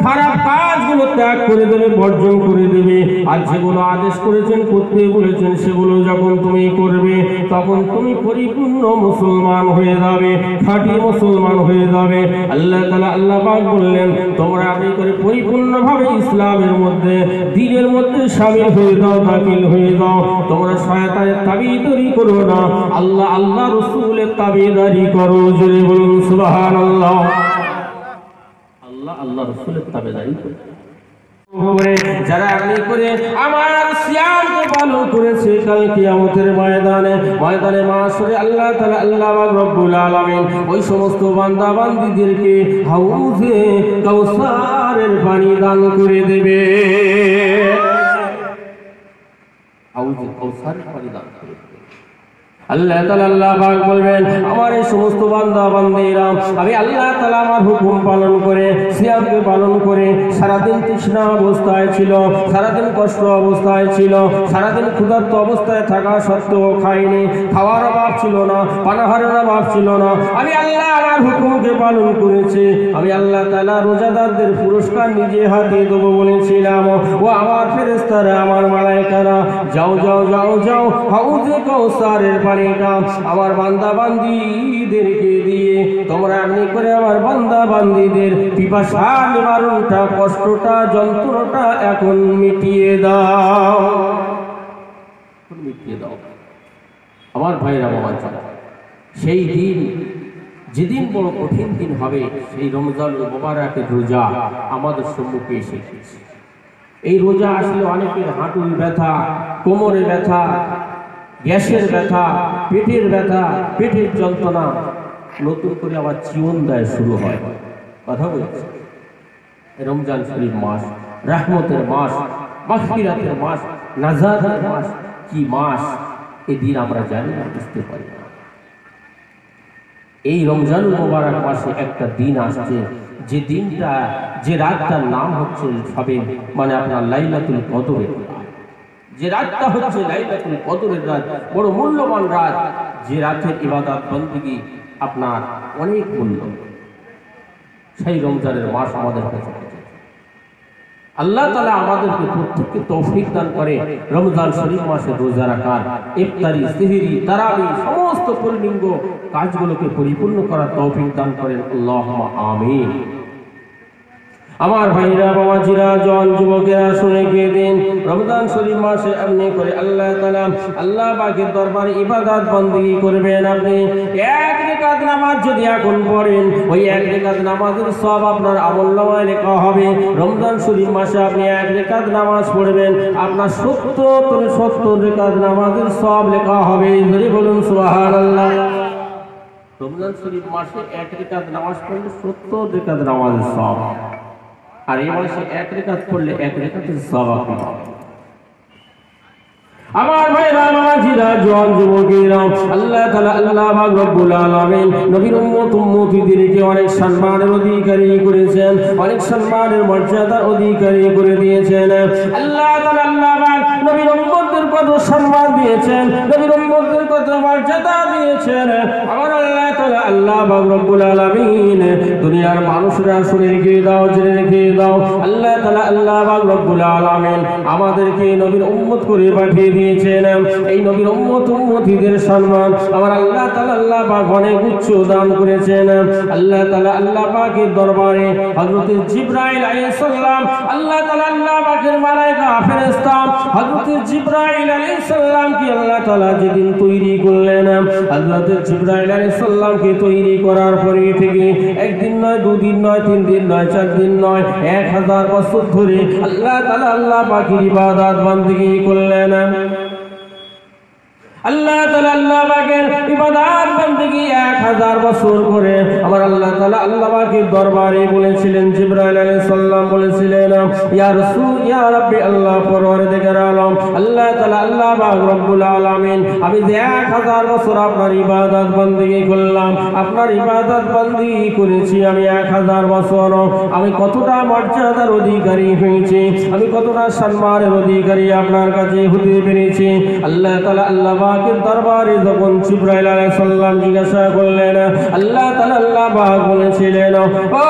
খারাপ কাজগুলো ত্যাগ করে দেবে, বর্জন করে দেবে, আর যেগুলো আদেশ করেছেন করতে বলেছেন সেগুলো যখন তুমি করবে, তখন তুমি পরিপূর্ণ মুসলমান হয়ে যাবে, খাঁটি মুসলমান হয়ে যাবে। আল্লাহ তাআলা আল্লাহ পাক বললেন, তোমরা আপনি করে পরিপূর্ণভাবে ইসলামের মধ্যে, দ্বীনের মধ্যে শামিল হয়ে যাও, দাখিল হয়ে যাও। তোমরা শয়তানের তাবিদারি করো না, আল্লাহ আল্লাহ রাসূলের তাবিদারি করো। জোরে বলুন সুবহানাল্লাহ। আল্লাহ রাসূলের তাবেদারি করতে হবে। যারা এমনি করে আমার সিয়ামকে পালন করেছে, কাল কিয়ামতের ময়দানে মাশরে আল্লাহ তাআলা আল্লাহ পাক রব্বুল আলামিন ওই সমস্ত বান্দা বান্দীদেরকে হাউজে কাউসারের পানি দান করে দেবে। হাউজে কাউসারের পানি দান করে দেবে। আল্লাহ তাআলা আল্লাহ পাক বলবেন, আমার এই সমস্ত বান্দা বান্দীরা আমি আল্লাহ তাআলা আমার হুকুম পালন করে সিয়ামকে পালন করে সারাদিন তৃষ্ণা অবস্থায় ছিল, সারাদিন কষ্ট অবস্থায় ছিল, সারাদিন ক্ষুধার্ত অবস্থায় থাকা সত্ত্বেও খায়নি, খাওয়ার অভাব ছিল না, পানাহারের অভাব ছিল না, আমি আল্লাহ আমার হুকুমকে পালন করেছি। আমি আল্লাহ তাআলা রোজাদারদের পুরস্কার নিজে হাতে দেবো বলেছিলাম। ও আমার ফেরেশতারা, আমার মালায়েকারা, যাও যাও যাও যাও হাউজে কাউসারের পানিটা আমার বান্দা বান্দীদেরকে দিয়ে তোমরা এমনি করে আমার বান্দা বান্দীদের পিপাসা নিবারণটা, কষ্টটা, যন্ত্রণাটা এখন মিটিয়ে দাও, মিটিয়ে দাও। আমার ভাইরা বাবা, সেই দিন যেদিন বড় কঠিন দিন হবে, সেই রমজান মুবারকের রোজা আমাদের সম্মুখে এসেছে। এই রোজা আসলে অনেকের হাঁটুর ব্যথা, কোমরে ব্যথা, গ্যাসের ব্যথা, পেটের ব্যথা, পেটের যন্ত্রণা নতুন করে আবার জীবন দেয় শুরু হয়। কথা বলছি, রমজান শরীফ মাস, রহমতের মাস, মাগফিরাতের মাস, নাজাতের মাস, কি মাস এদিন আমরা জানি না, বুঝতে পারি না। এই রমজান মুবারক মাসে একটা দিন আসছে, যে দিনটা, যে রাতটার নাম হচ্ছে সবে মানে আপনার লাইলাতুল কদরের রাত। যে রাতটা হচ্ছে লাইলাতুল কদরের রাত, বড় মূল্যবান রাত, যে রাতের ইবাদত বন্দেগী আপনার অনেক মূল্য। সেই রমজানের মাস আমাদের কাছে আল্লাহ তাআলা আমাদেরকে প্রত্যেককে তৌফিক দান করে রমজান শরীফ মাসে রোজা রাখার, ইফতারি, সেহরি, তারাবি সমস্ত পূর্ণাঙ্গ কাজগুলোকে পরিপূর্ণ করার তৌফিক দান করেন। আল্লাহুম্মা আমিন। আমার ভাইরা বাবাজিরা, জন যুবকেরা, শুনে গিয়ে দিন রমজান শরীফ মাসে এমনি করে আল্লাহ তাআলা আল্লাহ পাকের দরবারে ইবাদত বন্দেগী করবেন। আপনি এক রাকাত নামাজ যদি এখন পড়েন, ওই এক রাকাত নামাজের সওয়াব আপনার আমলনামায় লেখা হবে। রমজান শরীফ মাসে আপনি এক রাকাত নামাজ পড়বেন, আপনার 70 রাকাত নামাজের সওয়াব লেখা হবে। যদি বলুন সুবহানাল্লাহ। রমজান শরীফ মাসে এক রাকাত নামাজ পড়লে 70 রাকাত নামাজের সওয়াব, আর এই মাসে এক রাকাত পড়লে এক রাকাতের সওয়াব পাবেন। আমার ভাইরা বাবাজিরা, জওয়ান যুবকেরা, আল্লাহ তাআলা আল্লাহ পাক রব্বুল আলামিন নবীর উম্মতিদেরকে অনেক সম্মানের অধিকারী করেছেন, অনেক সম্মানের মর্যাদার অধিকারী করে দিয়েছেন। আল্লাহ তাআলা আল্লাহ পাক নবীর উম্মতদের কত সম্মান দিয়েছেন, নবীর উম্মতদের কত মর্যাদা দিয়েছেন। আমার আল্লাহ তাআলা আল্লাহ পাক রব্বুল আলামিন দুনিয়ার মানুষরা শুনে রেখে দাও, জেনে রেখে দাও, আল্লাহ তাআলা আল্লাহ পাক রব্বুল আলামিন আমাদেরকে নবীর উম্মত করে পাঠিয়ে দিয়েছেন। এই নবীর উম্মতিদের সম্মান আমার আল্লাহ তাআলা আল্লাহ পাক অনেক উচ্চ দান করেছেন। আল্লাহ তাআলা আল্লাহ পাকের দরবারে হযরত জিবরাইল আলাইহিস সালাম, আল্লাহ তাআলা আল্লাহ পাকের মালায়েকা ফেরেশতা হযরত জিবরাইল আলাইহিস সালামকে আল্লাহ তাআলা যেদিন তৈরি করলেন, হযরত জিবরাইল আলাইহিস সালামকে তৈরি করার পরে থেকে একদিন নয়, দুদিন নয়, 3 দিন নয়, 4 দিন নয়, 1000 বছর ধরে আল্লাহ তাআলা আল্লাহ পাকের ইবাদত বন্দেগী করলেন। আল্লাহ তাআলা আল্লাহ পাকের ইবাদত বন্দেগী 1000 বছর করে আমার আল্লাহ তাআলা আল্লাহ পাকের দরবারে বলেছিলেন, জিবরাইল আলাইহিস সালাম বলেছিলেন, ইয়া রাসূল, ইয়া রাব্বি, আল্লাহ পরওয়ারদিগার আলম, আল্লাহ তাআলা আল্লাহ পাক রব্বুল আলামিন আমি যে 1000 বছর আপনার ইবাদত বন্দেগী করলাম, আপনার ইবাদত বন্দেগী করেছি আমি 1000 বছর, আমি কতটা মর্যাদার অধিকারী হয়েছি, আমি কতটা সম্মানের অধিকারী আপনার কাছে হতে পেরেছি। আল্লাহ তাআলা আল্লাহ পাকের দরবারে যখন জিবরাইল আলাইহিস সালাম জিজ্ঞাসা করলেন, আল্লাহ তাআলা আল্লাহ পাক বলেছিলেন, ও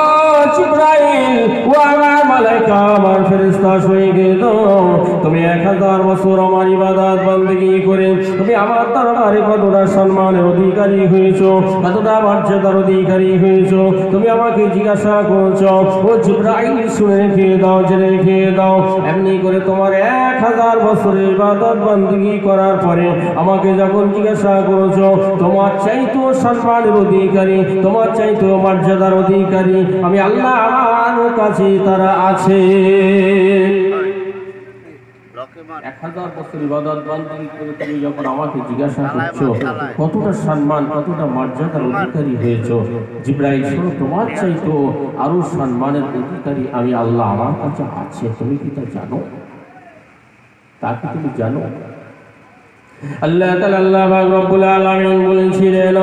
জিবরাইল, ও আমার মালায়েকা, আমার ফেরেশতা, শুনে গেল তুমি 1000 বছর আমার ইবাদত বন্দেগী করে তুমি আমার দরবারে কতটা সম্মানের অধিকারী হয়েছো, কতটা মর্যাদার অধিকারী হয়েছো, তুমি আমাকে জিজ্ঞাসা করছো। ও জিবরাইল, শুনে রেখে দাও, জেনে রেখে দাও, এমনি করে তোমার 1000 বছরের ইবাদত বন্দেগী করার পরে আমার আমাকে যখন জিজ্ঞাসা করেছো তোমার চাইতো সম্মানের অধিকারী, তোমার চাইতো মর্যাদার অধিকারী আমি আল্লাহ, আমার কাছে তারা আছে। 1000 বছর ইবাদত বন্দেগী করে তুমি যখন আমাকে জিজ্ঞাসা করছো কতটা সম্মান, কতটা মর্যাদার অধিকারী হয়েছো, জিবরাইল শোনো তোমার চাইতো আরো সম্মানের অধিকারী আমি আল্লাহ আমার কাছে আছে। তুমি কি তা জানো? তা কি তুমি জানো? আল্লাহ তাআলা আল্লাহ পাক রব্বুল আলামিন বলেছিলেন,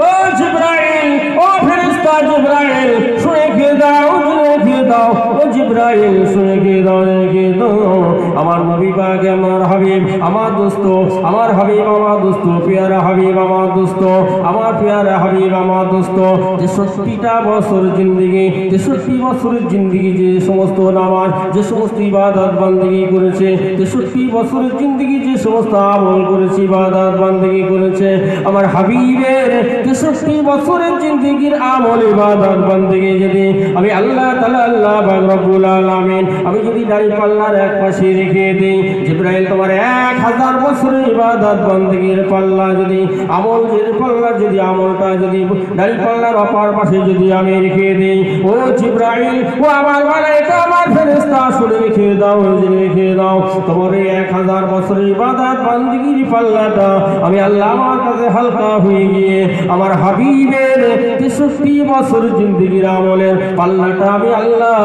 ও জিবরাইল, ও ফেরেশতা জিবরাইল শুনে খেয়ে দাও, শুনে খেয়ে দাও, ও জিবরাইল শুনে খেয়ে দাও, খেয়ে দাও। আমার নবী পাক, আমার হাবিব, আমার দোস্ত, আমার হাবিব, আমার দোস্ত, পিয়ারা হাবিব, আমার দোস্ত, আমার পিয়ারা হাবিব, আমার দোস্ত 63টা বছর জিন্দেগি, 63 বছরের জিন্দেগি যে সমস্ত নামাজ, যে সমস্ত ইবাদত বন্দেগী করেছে, 63 বছরের জিন্দেগি যে সমস্ত আমল করেছে, ইবাদত বন্দেগী করেছে, আমার হাবিবের 63 বছরের জিন্দেগির আমল ইবাদত বন্দেগী যদি আমি আল্লাহ তাআলা আল্লাহ পাক রব্বুল আলামিন আমি যদি দাঁড়িপাল্লার এক পাশে রেখে দেই, জিবরাইল তোমার 1000 বছরের ইবাদত বন্দেগীর পাল্লা যদি আমলের পাল্লা যদি আমলটা যদি দাঁড়িপাল্লার অপর পাশে যদি আমি রেখে দেই, ও জিবরাইল, ও আমার মালায়েকা, আমার ফেরেশতা শুনে রেখে দাও, রেখে দাও। তোমার 1000 বছরের ইবাদত বন্দেগীর পাল্লাটা আমি আল্লাহ আমার কাছে হালকা হয়ে গিয়ে আমার হাবিবের 63 বছর জিন্দেগির আমলের পাল্লাটা আমি আল্লাহ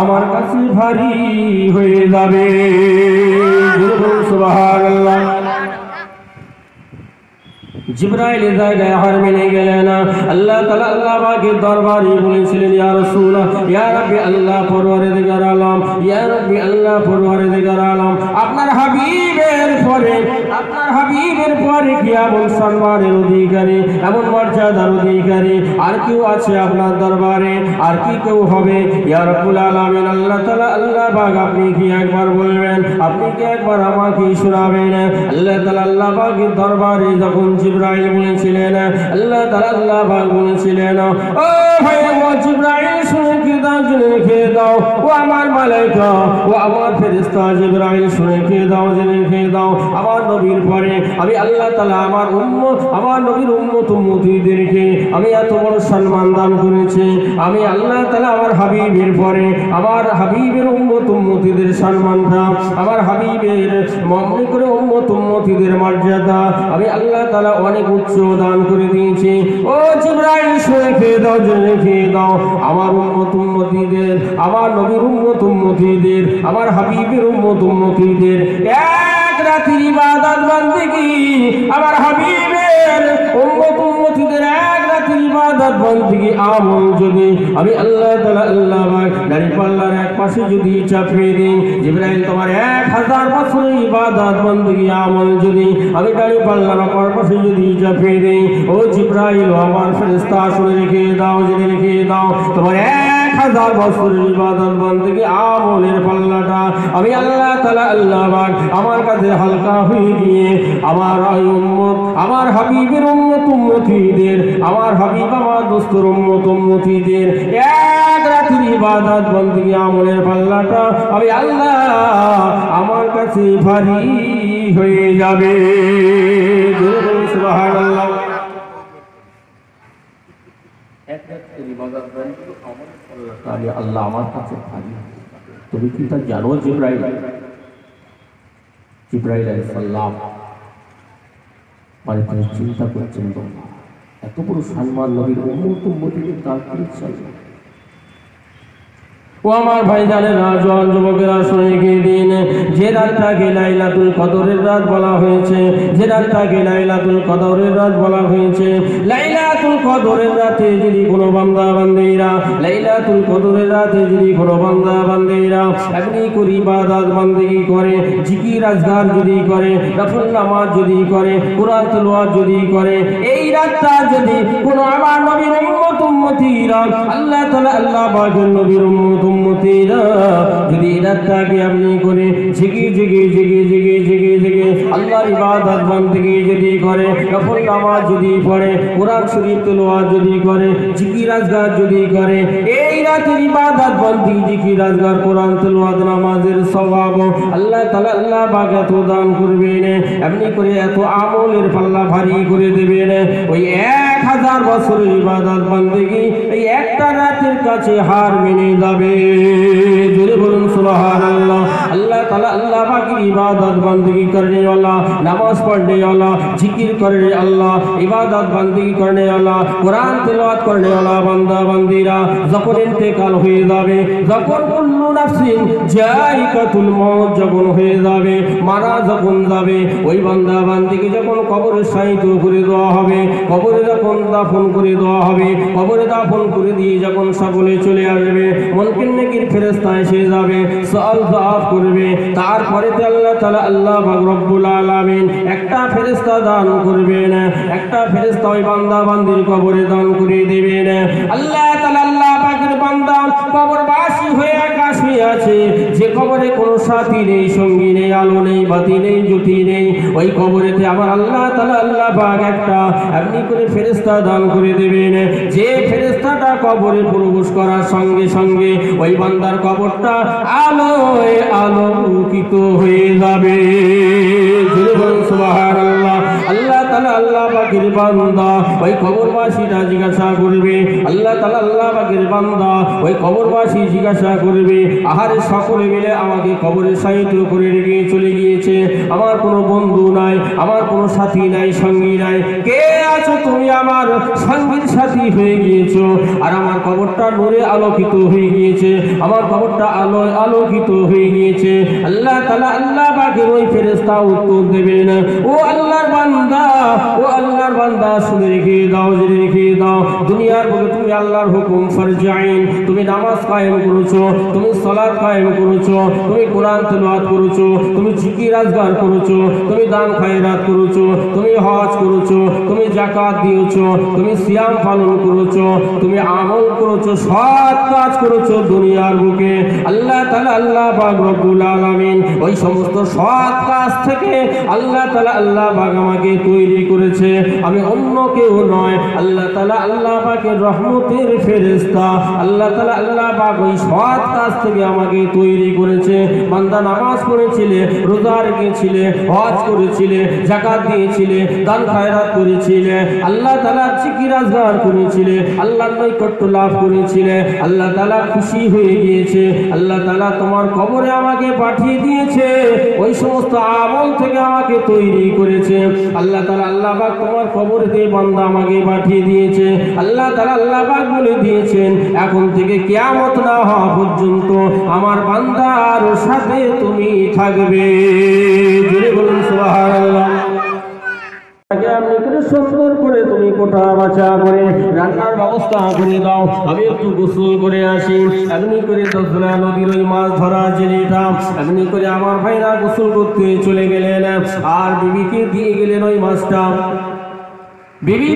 আমার কাছে ভারী হয়ে যাবে। সুবহানাল্লাহ। জিবরাইল জায়গায় হার মেনে গেলেন। আল্লাহ তাআলা আল্লাহ পাকের দরবারে বলেছিলেন, ইয়া রাসূলুল্লাহ, ইয়া রাব্বি আল্লাহ পরওয়ারদিগার আলম, ইয়া রাব্বি আল্লাহ পরওয়ারদিগার আলম, আপনার হাবিবের পরে, আপনার হাবিবের পরে কি এমন সম্মানের অধিকারী, এমন মর্যাদার অধিকারী আর কেউ আছে আপনার দরবারে? আর কি কেউ হবে? ইয়া রাব্বুল আলামিন আল্লাহ তাআলা আল্লাহ পাক আপনি কি একবার বলবেন, আপনি কি একবার আমাকে শোনাবেন? আল্লাহ তাআলা আল্লাহ পাকের দরবারে যখন জিবরাইল বলেছিলেন, আল্লাহ তাআলা আল্লাহ পাক বলেছিলেন, ও ভাই ও জিবরাইল শুনে কি দাও, জেনে খেয়ে দাও, ও আমার মালায়েকা, ও আমার ফেরেশতা জিবরাইল শুনে খেয়ে দাও, জেনে খেয়ে দাও। আমার নবীর পরে আমি আল্লাহ তাআলা আমার উম্মত, আমার নবীর উম্মত উম্মতীদেরকে আমি এত বড় সম্মান দান করেছি। আমি আল্লাহ তাআলা আমার হাবিবের পরে আমার হাবিবের উম্মত উম্মতীদের সম্মানটা, আমার হাবিবের মনে করে উম্মত উম্মতীদের মর্যাদা আমি আল্লাহ তাআলা অনেক উচ্চ দান করে দিয়েছি। ও জিবরাইল শুনে খেয়ে দাও, জেনে খেয়ে দাও, আমার উম্মত উম্মতীদের, আমার নবীর উম্মত উম্মতীদের, আমার হাবিবের উম্মত উম্মতীদের এক রাতের ইবাদত বন্দেগী, আমার হাবিবের উম্মত উম্মতীদের এক রাতের ইবাদত বন্দেগী আমল যদি আমি আল্লাহ তাআলা আল্লাহ পাক দাঁড়িপাল্লার এক পাশে যদি চাপিয়ে দিই, জিবরাইল তোমার 1000 বছরের ইবাদত বন্দেগী আমল যদি আমি দাঁড়িপাল্লার অপর পাশে যদি চাপিয়ে দিই, ও জিবরাইল আমার ফেরেশতা শুনে রেখে দাও, জেনে রেখে দাও, তোমার 1000 বছরের ইবাদত বন্দেগী আমলের পাল্লাটা আমি আল্লাহ তাআলা আল্লাহ পাক আমার কাছে হালকা হয়ে গিয়ে আমার উম্মত, আমার হাবিবের উম্মত উম্মতীদের, আমার হাবিব আমার দোস্তর উম্মত উম্মতীদের এক রাতের ইবাদত বন্দেগী আমলের পাল্লাটা আমি আল্লাহ আমার কাছে ভারী হয়ে যাবে। সুবহানাল্লাহ। এক রাতের ইবাদত বন্দেগী আমলের পাল্লাটা আমি আল্লাহ আমার কাছে ভারী। তুমি কি তা জানো জিবরাইল? জিবরাইল আলাইহিস সালাম মানে তিনি চিন্তা করছেন, এত বড় সম্মান নবীর উম্মত উম্মতীদের দান করেছেন। ও আমার ভাইজানেরা, জওয়ান যুবকেরা শুনে গিয়ে দিন, যে রাতটাকে লাইলাতুল কদরের রাত বলা হয়েছে, যে রাতটাকে লাইলাতুল কদরের রাত বলা হয়েছে, লাইলাতুল কদরের রাতে যদি কোনো বান্দা বান্দীরা, লাইলাতুল কদরের রাতে যদি কোনো বান্দা বান্দীরা এমনি করে ইবাদত বন্দেগী করে, জিকির আজকার যদি করে, নফল নামাজ যদি করে, কুরআন তিলাওয়াত যদি করে, এই রাতটা যদি কোন আমার নবীর উম্মতীরা আল্লাহ তাআলা আল্লাহ পাকের নবীর উম্মতীরা যদি রাতটাকে আপনি করে জিগি জিগি জিগি জিগি জিগি জিগি আল্লাহর ইবাদত বندگی যদি করে, নফল নামাজ যদি পড়ে, কোরআন শরীফ তেলাওয়াত যদি করে, জিকির আজকার যদি করে, এই রাতের ইবাদত বندگی জিকির আজকার কোরআন তেলাওয়াত নামাজের সওয়াব আল্লাহ তাআলা আল্লাহ পাক এত দান করবেন, এমনি করে এত আমলের পাল্লা ভারী করে দেবেন। ওই 1000 বছরের ইবাদত বندگی এই একটা রাতের কাছে হার মেনে যাবে। জোরে বলুন সুবহানাল্লাহ। আল্লাহ তাআলা আল্লাহ পাকের ইবাদত বندگی करने वाला, নামাজ পড়নে वाला, জিকির করে আল্লাহ, ইবাদত বندگی करने वाला, কোরআন তেলাওয়াত করনে वाला বান্দা বান্দীরা যখন ইন্তেকাল হয়ে যাবে, যখন কুল্লু নাফসিন জায়কাতুল মউত যখন হয়ে যাবে, মারা যখন যাবে, ওই বান্দা বান্দীকে যখন কবরে শায়িত করে দেওয়া হবে, কবরে যখন দাফন করে দেওয়া হবে, কবরে দাফন করে দিয়ে যখন সকলে চলে আসবে, মুনকির নেকির ফেরেশতা এসে যাবে, সওয়াল জবাব করবে, তারপরে আল্লাহ তাআলা আল্লাহ পাক রব্বুল আলামিন একটা ফেরেশতা দান করবেন, একটা ফেরেশতা ওই বান্দা বান্দির কবরে দান করে দিবেন। আল্লাহ তাআলা আল্লাহ পাকের বান্দা কবরবাসী হয়ে আকাশ হয়ে আছে, যে কবরে কোনো সাথী নেই, সঙ্গী নেই, আলো নেই, বাতি নেই, জ্যোতি নেই, ওই কবরেতে আমার আল্লাহ তাআলা আল্লাহ পাক একটা এমনি করে ফেরেশতা দান করে দিবেন, যে ফেরেশতাটা কবরে প্রবেশ করার সঙ্গে সঙ্গে ওই বান্দার কবরটা আলোয় আলোকিত হয়ে যাবে। সুবহানাল্লাহ। আল্লাহ তাআলা আল্লাহ পাকের বান্দা ওই কবরবাসীটা জিজ্ঞাসা করবে, আল্লাহ তাআলা আল্লাহ পাকের বান্দা ওই কবরবাসী জিজ্ঞাসা করবে, আহারে সকলে মিলে আমাকে কবরে শায়িত করে রেখে চলে গিয়েছে, আমার কোনো বন্ধু নাই, আমার কোনো সাথী নাই, সঙ্গী নাই, কে আছো তুমি? আমার সঙ্গীর সাথী হয়ে গিয়েছো, আর আমার কবরটা নূরে আলোকিত হয়ে গিয়েছে, আমার কবরটা আলোয় আলোকিত হয়ে গিয়েছে। আল্লাহ তাআলা আল্লাহ পাকের ওই ফেরেশতা উত্তর দেবেন, ও আল্লাহর বান্দা, ও আল্লাহর বান্দা, শুনে রেখে দাও, জেনে রেখে দাও, দুনিয়ার বুকে তুমি আল্লাহর হুকুম ফরজ আইন, তুমি নামাজ কায়েম করেছো, তুমি সালাত কায়েম করেছো, তুমি কোরআন তেলাওয়াত করেছো, তুমি জিকির আজকার করেছো, তুমি দান খায়রাত করেছো, তুমি হজ করেছো, তুমি যাকাত দিয়েছো, তুমি সিয়াম পালন করেছো, তুমি আমল করেছো, সৎ কাজ করেছো দুনিয়ার বুকে। আল্লাহ তাআলা আল্লাহ পাক রব্বুল আলামিন ওই সমস্ত সৎ কাজ থেকে আল্লাহ তাআলা আল্লাহ পাক আমাকে তৈরি করেছে, আমি অন্য কেউ নয়। আল্লাহ তাআলা আল্লাহ পাকের রহমতের ফেরেশতা, আল্লাহ তাআলা আল্লাহ পাক ওই সৎ কাজ থেকে আমাকে তৈরি করেছে। বান্দা নামাজ পড়েছিলে, রোজা রেখেছিলে, হজ করেছিলে, যাকাত দিয়েছিলে, দান খায়রাত করেছিলে, আল্লাহ তাআলা জিকির আজকার করেছিলে, আল্লাহর নৈকট্য লাভ করেছিলে, আল্লাহ তাআলা খুশি হয়ে গিয়েছে, আল্লাহ তাআলা তোমার কবরে আমাকে পাঠিয়ে দিয়েছে, ওই সমস্ত আমল থেকে আমাকে তৈরি করেছে। আল্লাহ তাআলা আল্লাহ পাক তোমার কবরেতে বান্দা আমাকে পাঠিয়ে দিয়েছে। আল্লাহ তাআলা আল্লাহ পাক বলে দিয়েছেন, এখন থেকে কিয়ামত না হওয়া পর্যন্ত আমার বান্দার সাথে তুমি থাকবে। জোরে বলুন সুবহানাল্লাহ। আপনি করে সুন্দর করে তুমি কোটা বাছা করে রান্নার ব্যবস্থা করে দাও, আমি একটু গোসল করে আসি। এমনি করে দশলা নদীর ওই মাছ ধরা জেলেটা এমনি করে আমার ভাইরা গোসল করতে চলে গেলেন, আর বিবিকে দিয়ে গেলেন ওই মাছটা। বিবি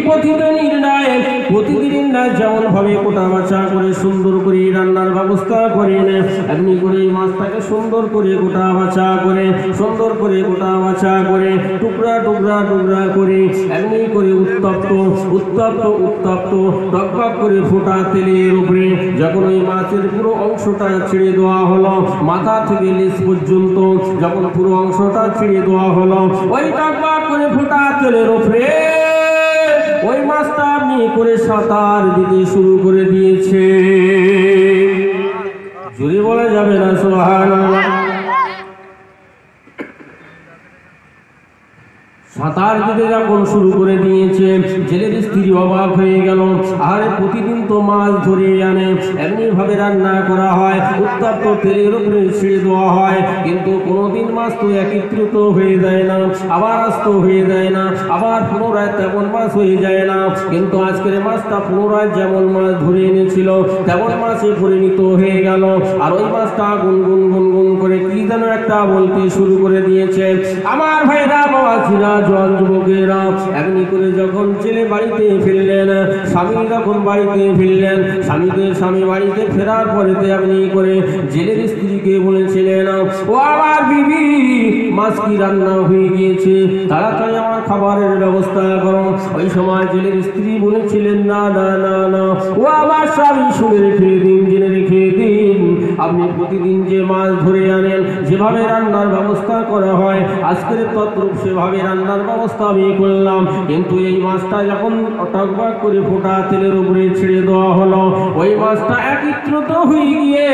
প্রতিদিন না যেমন ভাবে কোটা বাছা করে সুন্দর করে রান্নার ব্যবস্থা করেন, এমনি করে মাছটাকে সুন্দর করে কোটা বাছা করে, সুন্দর করে কোটা বাছা করে, টুকরা টুকরা টুকরা করে, এমনি করে উত্তপ্ত উত্তপ্ত উত্তপ্ত টকটক করে ফোটা তেলের উপরে যখন ওই মাছের পুরো অংশটা ছেড়ে দেওয়া হলো, মাথা থেকে লেজ পর্যন্ত যখন পুরো অংশটা ছেড়ে দেওয়া হলো, ওই টকটক করে ফোটা তেলের উপরে ওই মাছটা আপনি করে সাঁতার দিতে শুরু করে দিয়েছে। জোরে বলা যাবে না সুবহানাল্লাহ। সাঁতার দিতে যখন শুরু করে দিয়েছে, জেলের স্ত্রী অবাক হয়ে গেল। আরে প্রতিদিন তো মাছ ধরে আনে, এমনি ভাবে রান্না করা হয়, উত্তপ্ত তেলের উপরে ছেড়ে দেওয়া হয়, কিন্তু কোনোদিন মাছ তো একত্রিত হয়ে যায় না, আবার আস্ত হয়ে যায় না, আবার পুনরায় তেমন মাছ হয়ে যায় না। কিন্তু আজকের মাছটা পুনরায় যেমন মাছ ধরে এনেছিল তেমন মাছে পরিণত হয়ে গেল। আর ওই মাছটা গুনগুন গুনগুন করে কি যেন একটা বলতে শুরু করে দিয়েছে। আমার ভাইরা বাবাজিরা জল যুবকেরা এমনি করে যখন ছেলে বাড়িতে ফিরলেন, স্বামী যখন বাড়িতে ফিরলেন, স্বামী বাড়িতে ফেরার পরেতে এমনি করে জেলের স্ত্রীকে বলেছিলেন, ও আমার বিবি, মাছ কি রান্না হয়ে গিয়েছে, তাড়াতাড়ি আমার খাবারের ব্যবস্থা করো। ওই সময় জেলের স্ত্রী বলেছিলেন, না না না না, ও আমার স্বামী, শুনে রেখে দিন, জেনে রেখে দিন, আপনি প্রতিদিন যে মাছ ধরে আনেন, যেভাবে রান্নার ব্যবস্থা করা হয় আজকের তদ্রূপ সেভাবে রান্নার ব্যবস্থা আমি করলাম। কিন্তু এই মাছটা যখন টকবক করে ফোটা তেলের উপরে ছেড়ে দেওয়া হলো, ওই মাছটা একত্রিত হয়ে গিয়ে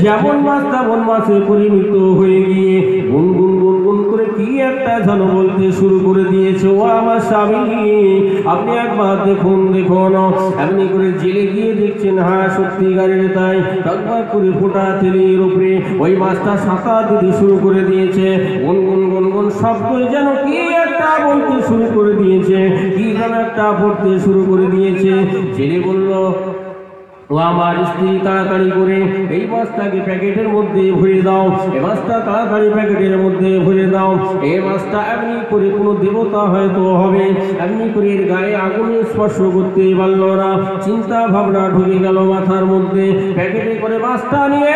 যেমন মাছ তেমন মাছে পরিণত হয়ে গিয়ে গুনগুন গুনগুন করে কি একটা যেন বলতে শুরু করে দিয়েছে। ও আমার স্বামী, আপনি একবার দেখুন দেখুন। এমনি করে জেলে গিয়ে দেখছেন, হ্যাঁ সত্যিকারের তাই, টকবক করে ফোটা তেলের উপরে ওই মাছটা সাঁতার দিতে শুরু করে দিয়েছে। গুনগুন গুনগুন শব্দ যেন কি একটা বলতে শুরু করে দিয়েছে, কি যেন একটা পড়তে শুরু করে দিয়েছে। জেলে বলল, ও আমার স্ত্রী, তাড়াতাড়ি করে এই মাছটাকে প্যাকেটের মধ্যে ভরে দাও, এই মাছটা তাড়াতাড়ি প্যাকেটের মধ্যে ভরে দাও। এই মাছটা এমনি করে কোনো দেবতা হয়তো হবে, এমনি করে এর গায়ে আগুনে স্পর্শ করতে পারল না। চিন্তা ভাবনা ঢুকে গেল মাথার মধ্যে। প্যাকেটে করে মাছটা নিয়ে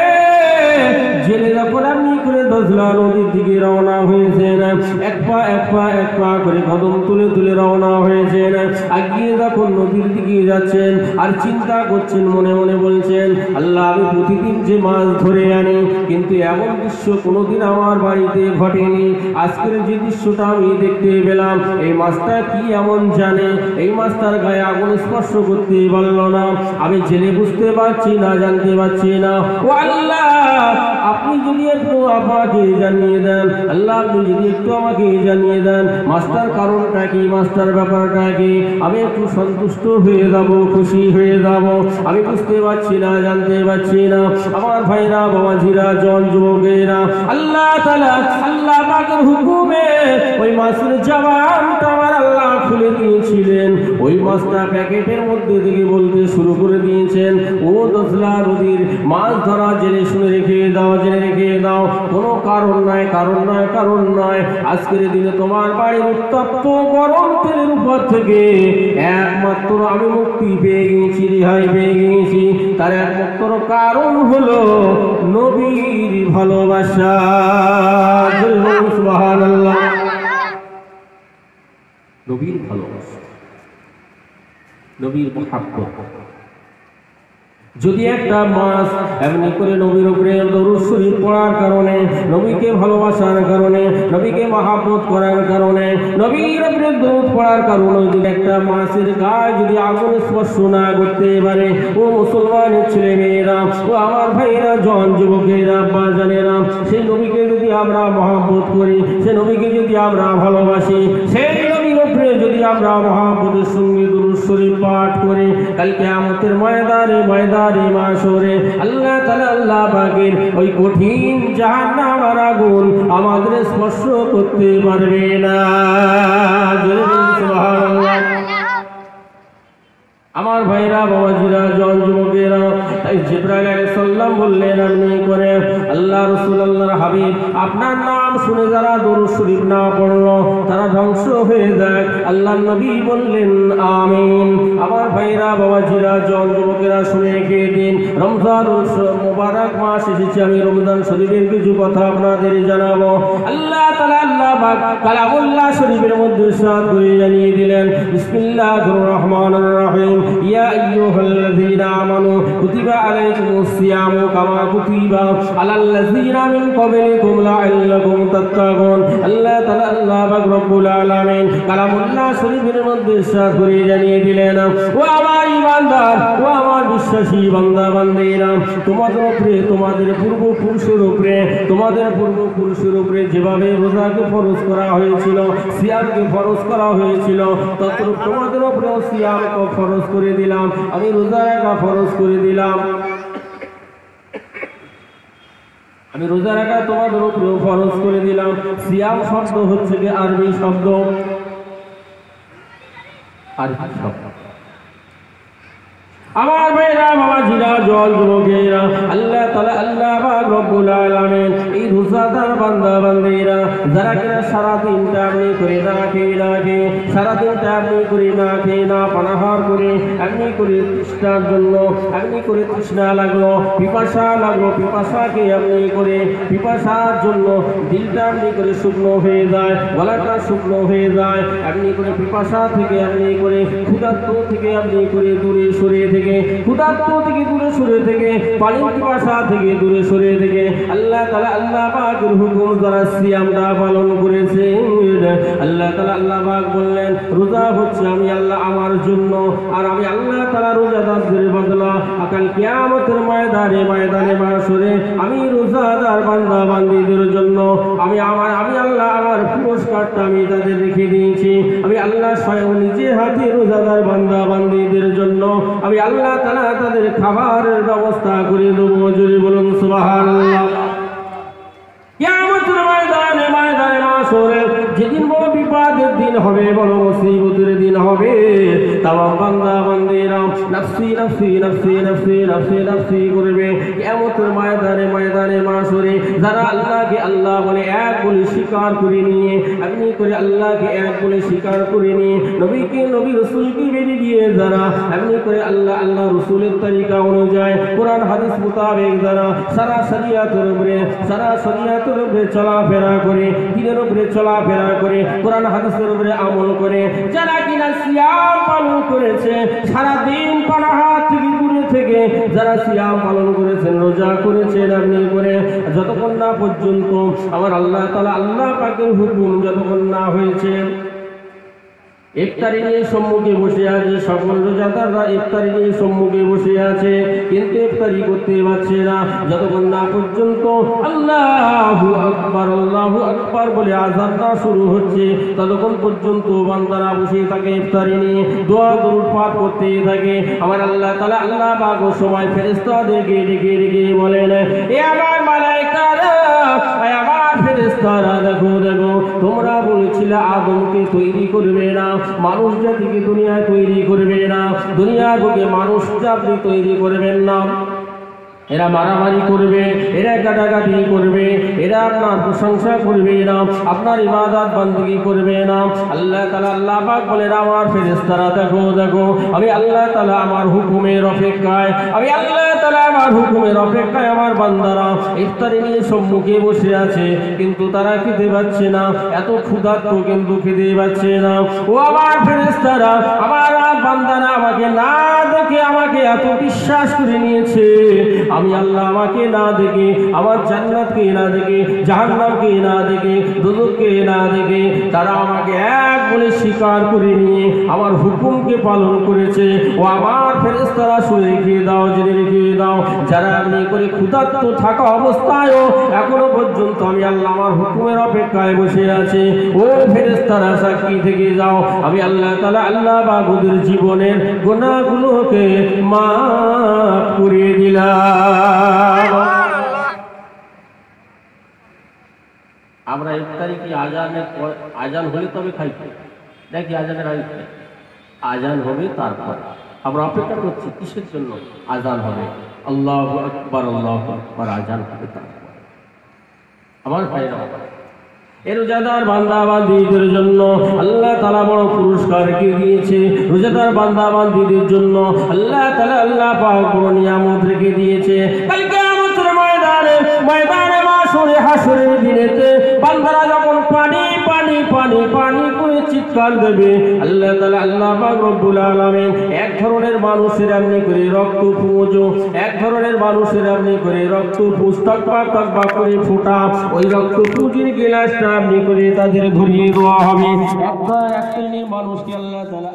জেলে যখন এমনি করে দজলা নদীর দিকে রওনা হয়েছেন, এক পা করে কদম তুলে তুলে রওনা হয়েছেন। আগিয়ে যখন নদীর দিকে যাচ্ছেন আর চিন্তা করছেন, মনে মনে বলছেন, আল্লাহ, আমি প্রতিদিন যে মাছ ধরে আনি, কিন্তু এমন দৃশ্য কোনোদিন আমার বাড়িতে ঘটেনি। আজকের যে দৃশ্যটা আমি দেখতে পেলাম, এই মাছটা কি এমন জানে, এই মাছটার গায়ে আগুন স্পর্শ করতে পারল না। আমি জেনে বুঝতে পারছি না, জানতে পারছি না। ও আল্লাহ, আপনি যদি একটু আমাকে জানিয়ে দেন, আল্লাহ আপনি যদি একটু আমাকে জানিয়ে দেন মাছটার কারণটা কি, মাছটার ব্যাপারটা কি, আমি একটু সন্তুষ্ট হয়ে যাব, খুশি হয়ে যাব। আমি বুঝতে পারছি না, জানতে পারছি না। আমার ভাইরা বাবাজিরা জল যুবকেরা, আল্লাহ তাআলা আল্লাহ পাকের হুকুমে ওই মাছের জবানটা আমার আল্লাহ খুলে দিয়েছিলেন। ওই মাছটা প্যাকেটের মধ্যে থেকে বলতে শুরু করে দিয়েছেন, ও দজলা নদীর মাছ ধরা জেনে শুনে রেখে দাও, জেনে রেখে দাও, কোনো কারণ নয়, কারণ নয়, কারণ নয়। আজকের দিনে তোমার বাড়ির উত্তপ্ত গরম তেলের উপর থেকে একমাত্র আমি মুক্তি পেয়ে গিয়েছি, রেহাই পেয়ে গিয়েছি। তার একমাত্র কারণ হলো নবীর ভালোবাসা। সুবহানাল্লাহ। নবীর ভালোবাসা, নবীর মুহাব্বত। যদি একটা মাছ এমনি করে নবীর উপরে দরুদ শরীফ পড়ার কারণে, নবীকে ভালোবাসার কারণে, নবীকে মহব্বত করার কারণে, নবীর উপরে দরুদ পড়ার কারণে যদি একটা মাছের গায়ে যদি আগুন স্পর্শ না করতে পারে, ও মুসলমানের ছেলে মেয়েরা, ও আমার ভাইরা, জন যুবকেরা, বাজানেরা, সেই নবীকে যদি আমরা মহব্বত করি, সেই নবীকে যদি আমরা ভালোবাসি, সেই নবীর উপরে যদি আমরা মহব্বতের সঙ্গে দরুদ শরীফ পাঠ করি, কাল কিয়ামতের ময়দানে মাশরে আল্লাহ তাআলা আল্লাহ পাকের ওই কঠিন জাহান্নামের আগুন আমাদের স্পর্শ করতে পারবে না। সুবহানাল্লাহ। আমার ভাইরা বাবাজিরা জন যুবকেরা, তাই জিবরাইল আলাইহিস সালাম বললেন, আপনি করে আল্লাহ রাসূল আল্লাহর হাবিব, আপনার নাম শুনে যারা দরুদ শরীফ না পড়লো তারা ধ্বংস হয়ে যায়। আল্লাহর নবী বললেন, আমিন। আমার ভাইরা বাবাজিরা জন যুবকেরা, শুনে রেখে দিন, রমজান মুবারক মাস এসেছে, আমি রমজান শরীফের কিছু কথা আপনাদের জানাবো। আল্লাহ তাআলা আল্লাহ পাক কালামুল্লাহ শরীফের মধ্যে ইরশাদ করে জানিয়ে দিলেন, বিসমিল্লাহির রহমানির রহিম, ইয়া আইয়ুহাল্লাযীনা আমানু কুতিবা আলাইকুমুস সিয়ামু কামা কুতিবা আলাল্লাযীনা মিন ক্বাবলিকুম লাআল্লাকুম তাত্তাকুন। আল্লাহ তাআলা আল্লাহ পাক রব্বুল আলামিন কালামুল্লাহ শরীফের মধ্যে ইরশাদ করে জানিয়ে দিলেন, ও আমার ঈমানদার, ও আমার বিশ্বাসী বান্দা বান্দীরা, তোমাদের উপরে, তোমাদের পূর্বপুরুষের উপরে, তোমাদের পূর্বপুরুষের উপরে যেভাবে রোজাকে ফরজ করা হয়েছিল, সিয়ামকে ফরজ করা হয়েছিল, তত তোমাদের উপরেও সিয়ামকে ফরজ করে দিলাম, আমি রোজা রাখা ফরজ করে দিলাম। আমি রোজা রাখা তোমাদের উপরেও ফরজ করে দিলাম। সিয়াম শব্দ হচ্ছে কি আরবি শব্দ, আরবি শব্দ। আমার ভাইরা বাবাজিরা জল যুবকেরা, আল্লাহ তাআলা আল্লাহ পাক রব্বুল আলামিন এই রোজাদার বান্দা বান্দীরা যারা কিনা সারাদিনটা আপনি করে না খেয়ে না খেয়ে, সারাদিনটা আপনি করে না খেয়ে না পানাহার করে, আপনি করে তৃষ্ণার জন্য, আপনি করে তৃষ্ণা লাগলো, পিপাসা লাগলো, পিপাসাকে আপনি করে পিপাসার জন্য দিলটা আপনি করে শুকনো হয়ে যায়, গলাটা শুকনো হয়ে যায়, আপনি করে পিপাসা থেকে আপনি করে ক্ষুধার্ত থেকে আপনি করে দূরে সরে থেকে, ক্ষুধার্ত থেকে দূরে সরে থেকে, পানির পিপাসা থেকে দূরে সরে থেকে আল্লাহ তাআলা আল্লাহ পাকের হুকুম দ্বারা সিয়ামটা পালন করেছে। আল্লাহ তাআলা আল্লাহ পাক বললেন রোজা হচ্ছে আমি আল্লাহ আমার জন্য, আর আমি আল্লাহ তাআলা রোজাদারদের বদলা কাল কিয়ামতের ময়দানে মাশরে আমি রোজাদার বান্দা বান্দীদের জন্য আমি আল্লাহ আমার পুরস্কারটা আমি তাদের রেখে দিয়েছি। আমি আল্লাহ স্বয়ং নিজে হাতে রোজাদার বান্দা বান্দীদের জন্য আমি আল্লাহ তাআলা তাদের খাবারের ব্যবস্থা করে দেবো। জোরে বলুন সুবহানাল্লাহ। কিয়ামতের ময়দানে মাশরে যেদিন বড় বিপদের দিন হবে, বড় মুসিবতের দিন হবে, তামাম বান্দা বান্দীরা নফসি নফসি নফসি নফসি নফসি নফসি করবে। কিয়ামতের ময়দানে মাশরে যারা আল্লাহকে আল্লাহ বলে এক বলে স্বীকার করে নিয়ে, আপনি করে আল্লাহকে এক বলে স্বীকার করে নিয়ে, নবীকে নবী রাসূলকে মেনে দিয়ে যারা আপনি করে আল্লাহ রাসূলের তরিকা অনুযায়ী কোরআন হাদিস মোতাবেক যারা সারা শরিয়াতের উপরে চলাফেরা করে, দ্বীনের উপরে চলাফেরা করে, কোরআন হাদিসের উপরে আমল করে, যারা কিনা সিয়াম পালন করেছে, সারা দিন পানাহার থেকে দূরে থেকে যারা সিয়াম পালন করেছেন, রোজা করেছেন, আপনি করে যতক্ষণ না পর্যন্ত আমার আল্লাহ তাআলা আল্লাহ পাকের হুকুম যতক্ষণ না হয়েছে, ইফতারি নিয়ে সম্মুখে বসে আছে, সকল রোজাদাররা ইফতারি নিয়ে সম্মুখে বসে আছে, কিন্তু ইফতারি করতে পারছে না যতক্ষণ না পর্যন্ত আল্লাহু আকবার বলে আযানটা শুরু হচ্ছে, ততক্ষণ পর্যন্ত বান্দারা বসে থাকে ইফতারি নিয়ে দোয়া দরুদ পাঠ করতে থাকে। আমার আল্লাহ তাআলা আল্লাহ পাক সময় ফেরেশতাদেরকে ডেকে বলেন, এ আমার মালায়েকারা, আমার ফেরেশতারা, দেখো তোমরা বলেছিলে আদমকে তৈরি করবে না, মানুষ জাতিকে দুনিয়ায় তৈরি করবে না, দুনিয়ার বুকে মানুষ জাতি তৈরি করবেন না, এরা মারামারি করবে, এরা কাটাকাটি করবে, এরা আপনার প্রশংসা করবে না, আপনার ইবাদত বান্দগি করবে না। আল্লাহ তাআলা আল্লাহ পাক বলেন আমার ফেরেশতারা দেখো আমি আল্লাহ তাআলা আমার হুকুমের অপেক্ষায়, আমি আল্লাহ তাআলা আমার হুকুমের অপেক্ষায় আমার বান্দারা ইফতারি নিয়ে সম্মুখে বসে আছে, কিন্তু তারা খেতে পাচ্ছে না, এত ক্ষুধার্ত কিন্তু খেতে পাচ্ছে না। ও আমার ফেরেশতারা, আমার বান্দারা আমাকে না দেখে আমাকে এত বিশ্বাস করে নিয়েছে, আমি আল্লাহ আমাকে না দেখে, আমার জান্নাতকে না দেখে, জাহান্নামকে না দেখে, দোজখকে না দেখে তারা আমাকে এক বলে স্বীকার করে নিয়ে আমার হুকুমকে পালন করেছে। ও আমার ফেরেশতারা শুনে রেখে দাও, জেনে রেখে দাও, যারা আপনি করে ক্ষুধার্ত থাকা অবস্থায়ও এখনো পর্যন্ত আমি আল্লাহ আমার হুকুমের অপেক্ষায় বসে আছে, ও ফেরেশতারা সাক্ষী থেকে যাও, আমি আল্লাহ তাআলা আল্লাহ বাগুদের জীবনের গুনাহগুলোকে মাফ করে দিলাম। আমরা ইফতারি কি আজান হলে তবে খাই নাকি আজানের আগে খাই? আজান হবে তারপর। আমরা অপেক্ষা করছি কিসের জন্য? আজান হবে, আল্লাহু আকবার আজান হবে তারপর। আমার ভাইরা, এই রোজাদার বান্দা বান্দীদের জন্য আল্লাহ তাআলা বড় পুরস্কার রেখে দিয়েছে। রোজাদার বান্দা বান্দীদের জন্য আল্লাহ তাআলা আল্লাহ পাক বড় নিয়ামত রেখে দিয়েছে। কাল কিয়ামতের ময়দানে মাশরে হাশরের দিনেতে বান্দারা যখন পানি পানি পানি পানি করে চিৎকার দেবে, আল্লাহ তাআলা আল্লাহ পাক রব্বুল আলামিন এক ধরনের মানুষের আপনি করে রক্ত পুঁজো, এক ধরনের মানুষের আপনি করে রক্ত পুঁজ টকবা করে ফোঁটা, ওই রক্ত পুঁজির গ্লাসটা আপনি করে তাদের ধরিয়ে দেওয়া হবে। এক শ্রেণীর মানুষকে আল্লাহ তাআলা